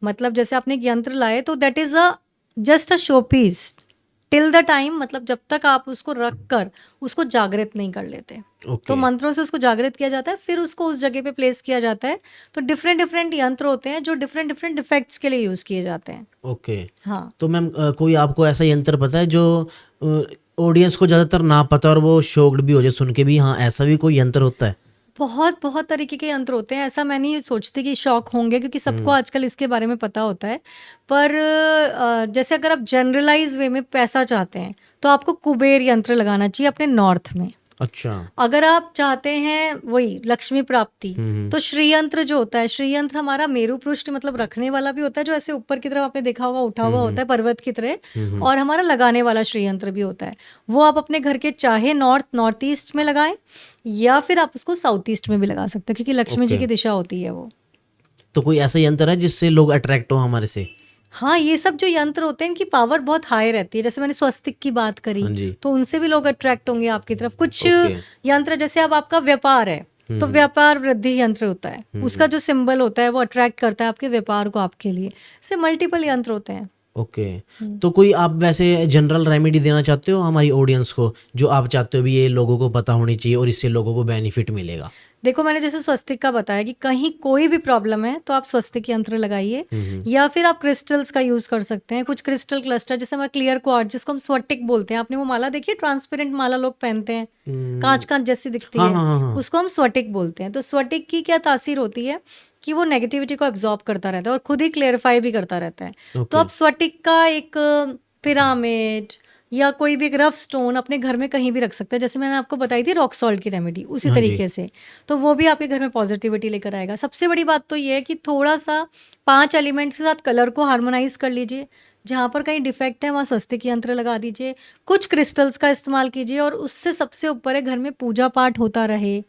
मतलब जैसे आपने एक यंत्र लाए तो that is a just a show piece till the time, मतलब जब तक आप उसको रख कर उसको जागृत नहीं कर लेते। ओके। तो मंत्रों से उसको जागृत किया जाता है, फिर उसको उस जगह पे प्लेस किया जाता है। तो डिफरेंट डिफरेंट यंत्र होते हैं जो डिफरेंट डिफरेंट इफेक्ट्स के लिए यूज किए जाते हैं। ओके। हाँ, तो मैम कोई आपको ऐसा यंत्र पता है जो ऑडियंस को ज्यादातर ना पता और वो शॉक्ड भी हो जाए सुन के भी, हाँ ऐसा भी कोई यंत्र होता है? बहुत बहुत तरीके के यंत्र होते हैं। ऐसा मैं नहीं सोचती कि शौक होंगे, क्योंकि सबको आजकल इसके बारे में पता होता है। पर जैसे अगर आप जनरलाइज वे में पैसा चाहते हैं तो आपको कुबेर यंत्र लगाना चाहिए अपने नॉर्थ में। अच्छा। अगर आप चाहते हैं वही लक्ष्मी प्राप्ति, तो श्रीयंत्र जो होता है, श्रीयंत्र हमारा मेरु पृष्ठ मतलब रखने वाला भी होता है, जो ऐसे ऊपर की तरफ आपने देखा होगा उठा हुआ होता है पर्वत की तरह, और हमारा लगाने वाला श्रीयंत्र भी होता है। वो आप अपने घर के चाहे नॉर्थ ईस्ट में लगाएं या फिर आप उसको साउथ ईस्ट में भी लगा सकते हैं, क्योंकि लक्ष्मी जी ओके। की दिशा होती है वो। तो कोई ऐसा यंत्र है जिससे लोग अट्रैक्ट हो हमारे से? हाँ, ये सब जो यंत्र होते हैं इनकी पावर बहुत हाई रहती है। जैसे मैंने स्वस्तिक की बात करी, हाँ जी। तो उनसे भी लोग अट्रैक्ट होंगे आपकी तरफ। कुछ ओके। यंत्र जैसे अब आपका व्यापार है तो व्यापार वृद्धि यंत्र होता है, उसका जो सिंबल होता है वो अट्रैक्ट करता है आपके व्यापार को आपके लिए। ऐसे मल्टीपल यंत्र होते हैं। ओके। तो कोई आप वैसे जनरल रेमेडी देना चाहते हो हमारी ऑडियंस को, जो आप चाहते हो भी ये लोगों को पता होनी चाहिए और इससे लोगों को बेनिफिट मिलेगा? देखो, मैंने जैसे स्वस्तिक का बताया कि कहीं कोई भी प्रॉब्लम है तो आप स्वस्तिक यंत्र लगाइए, या फिर आप क्रिस्टल्स का यूज कर सकते हैं। कुछ क्रिस्टल क्लस्टर, जैसे हमारा क्लियर क्वार्ट्ज जिसको हम स्फटिक बोलते हैं, आपने वो माला देखी है, ट्रांसपेरेंट माला लोग पहनते हैं, कांच कांच जैसी दिखती हाँ है, हाँ हाँ। उसको हम स्फटिक बोलते हैं। तो स्फटिक की क्या तासीर होती है कि वो नेगेटिविटी को एब्जॉर्ब करता रहता है और खुद ही क्लेरिफाई भी करता रहता है। तो ओके। आप स्फटिक का एक पिरामिड या कोई भी एक रफ स्टोन अपने घर में कहीं भी रख सकते हैं। जैसे मैंने आपको बताई थी रॉक सॉल्ट की रेमेडी, उसी हाँ जी। तरीके से। तो वो भी आपके घर में पॉजिटिविटी लेकर आएगा। सबसे बड़ी बात तो ये है कि थोड़ा सा 5 एलिमेंट्स के साथ कलर को हार्मोनाइज कर लीजिए। जहाँ पर कहीं डिफेक्ट है वहाँ स्वस्तिक यंत्र लगा दीजिए, कुछ क्रिस्टल्स का इस्तेमाल कीजिए, और उससे सबसे ऊपर है घर में पूजा पाठ होता रहे।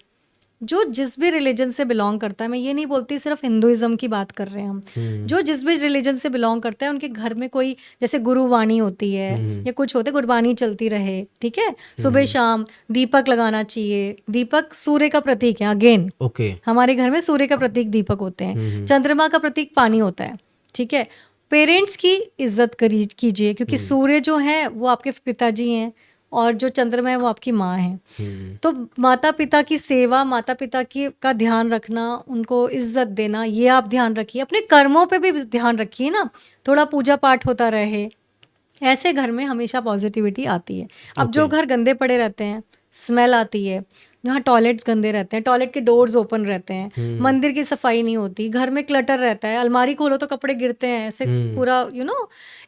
जो जिस भी रिलीजन से बिलोंग करता है, मैं ये नहीं बोलती सिर्फ हिंदुइज्म की बात कर रहे हैं हम, जो जिस भी रिलीजन से बिलोंग करता है उनके घर में कोई जैसे गुरुवाणी होती है या कुछ होते, गुरबानी चलती रहे, ठीक है, सुबह शाम दीपक लगाना चाहिए। दीपक सूर्य का प्रतीक है, अगेन ओके। हमारे घर में सूर्य का प्रतीक दीपक होते हैं। चंद्रमा का प्रतीक पानी होता है, ठीक है। पेरेंट्स की इज्जत कीजिए, क्योंकि सूर्य जो है वो आपके पिताजी हैं और जो चंद्रमा है वो आपकी माँ है। तो माता पिता की सेवा, माता पिता की का ध्यान रखना, उनको इज्जत देना, ये आप ध्यान रखिए। अपने कर्मों पे भी ध्यान रखिए ना, थोड़ा पूजा पाठ होता रहे। ऐसे घर में हमेशा पॉजिटिविटी आती है। अब जो घर गंदे पड़े रहते हैं, स्मेल आती है, जहाँ टॉयलेट्स गंदे रहते हैं, टॉयलेट के डोर्स ओपन रहते हैं, मंदिर की सफाई नहीं होती, घर में क्लटर रहता है, अलमारी खोलो तो कपड़े गिरते हैं ऐसे पूरा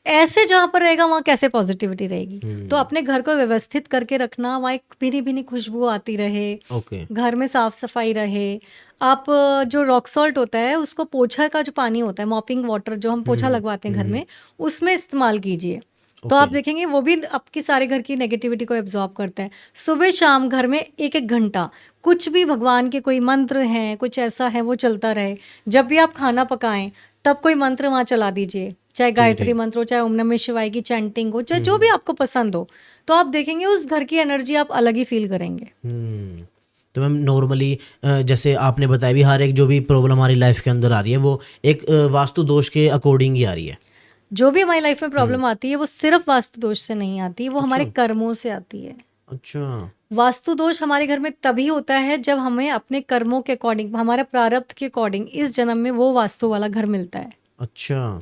ऐसे जहाँ पर रहेगा वहाँ कैसे पॉजिटिविटी रहेगी? तो अपने घर को व्यवस्थित करके रखना, वहाँ एक भीनी भीनी खुशबू आती रहे, ओके। घर में साफ सफाई रहे। आप जो रॉक सॉल्ट होता है उसको पोछा का जो पानी होता है, मॉपिंग वाटर जो हम पोछा लगवाते हैं घर में, उसमें इस्तेमाल कीजिए। तो आप देखेंगे वो भी आपकी सारे घर की नेगेटिविटी को एब्जॉर्ब करता है। सुबह शाम घर में 1-1 घंटा कुछ भी भगवान के कोई मंत्र हैं, कुछ ऐसा है वो चलता रहे। जब भी आप खाना पकाएं तब कोई मंत्र वहाँ चला दीजिए, चाहे गायत्री मंत्र हो, चाहे ओम नमः शिवाय की चैंटिंग हो, चाहे जो भी आपको पसंद हो। तो आप देखेंगे उस घर की एनर्जी आप अलग ही फील करेंगे। तो मैम नॉर्मली जैसे आपने बताया भी, हर एक जो भी प्रॉब्लम हमारी लाइफ के अंदर आ रही है वो एक वास्तु दोष के अकॉर्डिंग ही आ रही है। जो भी हमारी लाइफ में प्रॉब्लम आती है वो सिर्फ वास्तु दोष से नहीं आती, वो हमारे कर्मों से आती है। अच्छा। वास्तु दोष हमारे घर में तभी होता है जब हमें अपने कर्मों के अकॉर्डिंग, हमारे प्रारब्ध के अकॉर्डिंग इस जन्म में वो वास्तु वाला घर मिलता है। अच्छा।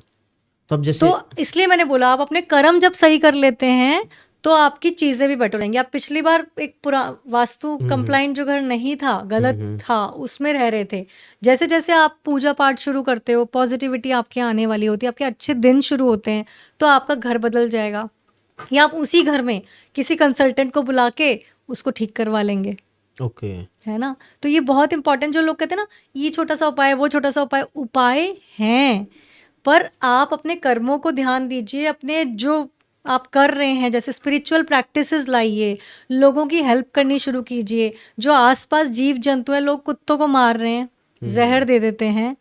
तब जैसे तो इसलिए मैंने बोला, आप अपने कर्म जब सही कर लेते हैं तो आपकी चीजें भी बेटर रहेंगी। आप पिछली बार एक पूरा वास्तु कंप्लाइंट जो घर नहीं था, गलत था, उसमें रह रहे थे। जैसे जैसे आप पूजा पाठ शुरू करते हो, पॉजिटिविटी आपके आने वाली होती है, आपके अच्छे दिन शुरू होते हैं, तो आपका घर बदल जाएगा। या आप उसी घर में किसी कंसल्टेंट को बुला के उसको ठीक करवा लेंगे, ओके। है ना। तो ये बहुत इंपॉर्टेंट, जो लोग कहते हैं ना ये छोटा सा उपाय, वो छोटा सा उपाय, उपाय हैं, पर आप अपने कर्मों को ध्यान दीजिए, अपने जो आप कर रहे हैं, जैसे स्पिरिचुअल प्रैक्टिसेस लाइए, लोगों की हेल्प करनी शुरू कीजिए। जो आसपास जीव जंतु हैं, लोग कुत्तों को मार रहे हैं, जहर दे देते हैं,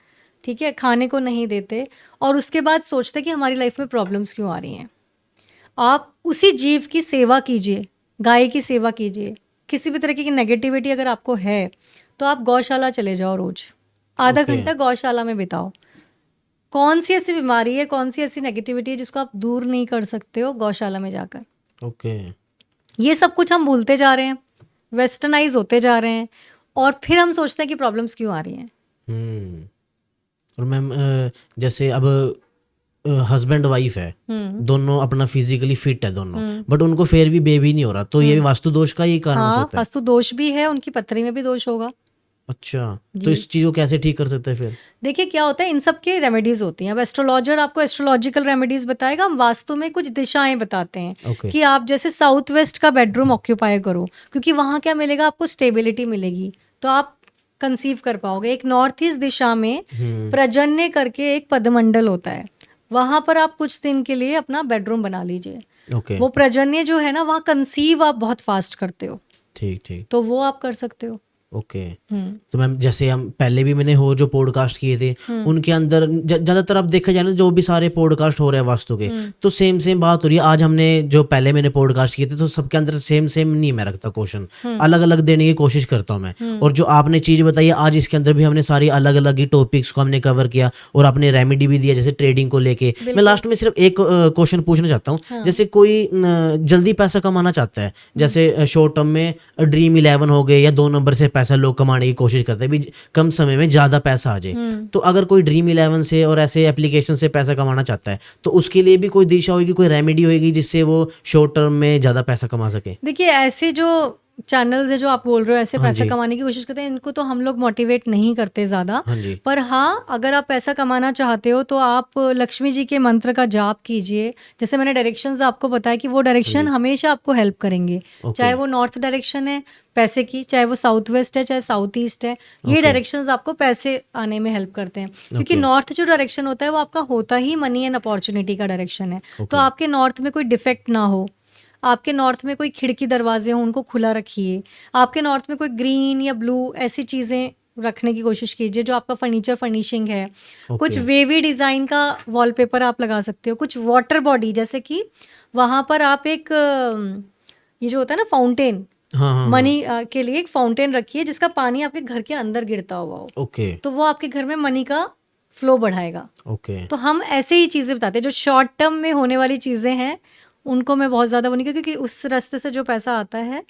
ठीक है, खाने को नहीं देते, और उसके बाद सोचते कि हमारी लाइफ में प्रॉब्लम्स क्यों आ रही हैं। आप उसी जीव की सेवा कीजिए, गाय की सेवा कीजिए। किसी भी तरह की नेगेटिविटी अगर आपको है तो आप गौशाला चले जाओ, रोज आधा ओके। घंटा गौशाला में बिताओ। कौन सी ऐसी बीमारी है, कौन सी ऐसी नेगेटिविटी है जिसको आप दूर नहीं कर सकते हो गौशाला में जाकर। ओके। ये सब कुछ हम भूलते जा रहे हैं, वेस्टर्नाइज होते जा रहे हैं, और फिर हम सोचते हैं कि प्रॉब्लम्स क्यों आ रही हैं। हम्म। और मैम जैसे अब हस्बैंड वाइफ है, दोनों अपना फिजिकली फिट है दोनों, बट उनको फिर भी बेबी नहीं हो रहा, तो ये वास्तु दोष का ही कारण हो हाँ, सकता है। वास्तु दोष भी है, उनकी पथरी में भी दोष होगा। अच्छा, तो इस चीज को कैसे ठीक कर सकते हैं फिर? देखिए क्या होता है, इन सब के रेमेडीज होती हैं। अब एस्ट्रोलॉजर आपको एस्ट्रोलॉजिकल रेमेडीज बताएगा, हम वास्तु में कुछ दिशाएं बताते हैं ओके। कि आप जैसे साउथ वेस्ट का बेडरूम ऑक्यूपाई करो, क्योंकि वहाँ क्या मिलेगा आपको, स्टेबिलिटी मिलेगी, तो आप कंसीव कर पाओगे। एक नॉर्थ ईस्ट दिशा में प्रजन्य करके एक पदमंडल होता है, वहां पर आप कुछ दिन के लिए अपना बेडरूम बना लीजिए। ओके। वो प्रजन्य जो है ना, वहाँ कंसीव आप बहुत फास्ट करते हो, ठीक ठीक। तो वो आप कर सकते हो। ओके। तो मैम जैसे हम पहले भी मैंने जो पॉडकास्ट किए थे उनके अंदर ज्यादातर अब देखा जाए ना, जो भी सारे पॉडकास्ट हो रहे हैं वास्तु के, तो सेम बात हो रही है। आज हमने जो पहले मैंने पॉडकास्ट किए थे तो सबके अंदर सेम नहीं मैं रखता क्वेश्चन, अलग अलग देने की कोशिश करता हूँ मैं। और जो आपने चीज बताई है आज, इसके अंदर भी हमने सारी अलग अलग ही टॉपिक्स को हमने कवर किया, और आपने रेमेडी भी दिया जैसे ट्रेडिंग को लेके। मैं लास्ट में सिर्फ एक क्वेश्चन पूछना चाहता हूँ। जैसे कोई जल्दी पैसा कमाना चाहता है, जैसे शॉर्ट टर्म में ड्रीम 11 हो गए या 2 नंबर से पैसा लोग कमाने की कोशिश करते हैं भी, कम समय में ज्यादा पैसा आ जाए, तो अगर कोई ड्रीम 11 से और ऐसे एप्लीकेशन से पैसा कमाना चाहता है, तो उसके लिए भी कोई दिशा होगी, कोई रेमेडी होगी जिससे वो शॉर्ट टर्म में ज्यादा पैसा कमा सके? देखिए ऐसे जो चैनल्स है जो आप बोल रहे हो, ऐसे हाँ पैसा जी। कमाने की कोशिश करते हैं, इनको तो हम लोग मोटिवेट नहीं करते ज़्यादा। हाँ जी। पर हाँ, अगर आप पैसा कमाना चाहते हो तो आप लक्ष्मी जी के मंत्र का जाप कीजिए। जैसे मैंने डायरेक्शंस आपको बताया कि वो डायरेक्शन हमेशा आपको हेल्प करेंगे, ओके। चाहे वो नॉर्थ डायरेक्शन है पैसे की, चाहे वो साउथ वेस्ट है, चाहे साउथ ईस्ट है, ये डायरेक्शंस आपको पैसे आने में हेल्प करते हैं। क्योंकि नॉर्थ जो डायरेक्शन होता है वो आपका होता ही मनी एंड अपॉर्चुनिटी का डायरेक्शन है। तो आपके नॉर्थ में कोई डिफेक्ट ना हो, आपके नॉर्थ में कोई खिड़की दरवाजे हों उनको खुला रखिए, आपके नॉर्थ में कोई ग्रीन या ब्लू ऐसी चीज़ें रखने की कोशिश कीजिए जो आपका फर्नीचर फर्निशिंग है। कुछ वेवी डिज़ाइन का वॉलपेपर आप लगा सकते हो, कुछ वाटर बॉडी, जैसे कि वहाँ पर आप एक ये जो होता है ना फाउंटेन, हाँ। मनी के लिए एक फाउंटेन रखिए जिसका पानी आपके घर के अंदर गिरता हुआ हो, ओके। तो वो आपके घर में मनी का फ्लो बढ़ाएगा। ओके। तो हम ऐसे ही चीज़ें बताते हैं, जो शॉर्ट टर्म में होने वाली चीज़ें हैं उनको मैं बहुत ज़्यादा वो नहीं, क्योंकि उस रास्ते से जो पैसा आता है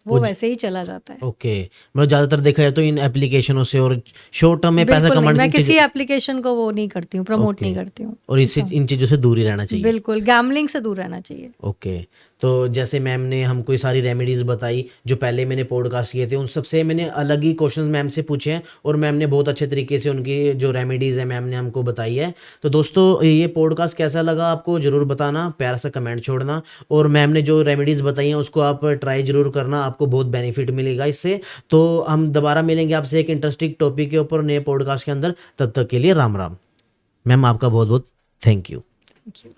वो वैसे ही चला जाता है। ओके। मतलब ज्यादातर देखा जाए तो इन एप्लीकेशनों से और शॉर्ट टर्म में पैसा बिल्कुल नहीं, कमाने मैं की किसी एप्लीकेशन को वो नहीं करती हूँ, प्रमोट नहीं करती हूँ। और इससे इन चीज़ों से दूर ही रहना चाहिए। बिल्कुल, गैम्बलिंग से दूर रहना चाहिए। ओके। तो जैसे मैम ने हमको ये सारी रेमेडीज़ बताई, जो पहले मैंने पॉडकास्ट किए थे उन सबसे मैंने अलग ही क्वेश्चंस मैम से पूछे हैं, और मैम ने बहुत अच्छे तरीके से उनकी जो रेमेडीज़ है मैम ने हमको बताई है। तो दोस्तों ये पॉडकास्ट कैसा लगा आपको ज़रूर बताना, प्यारा सा कमेंट छोड़ना, और मैम ने जो रेमेडीज़ बताई हैं उसको आप ट्राई ज़रूर करना, आपको बहुत बेनिफिट मिलेगा इससे। तो हम दोबारा मिलेंगे आपसे एक इंटरेस्टिंग टॉपिक के ऊपर नए पॉडकास्ट के अंदर। तब तक के लिए राम राम। मैम आपका बहुत बहुत थैंक यू। Thank you.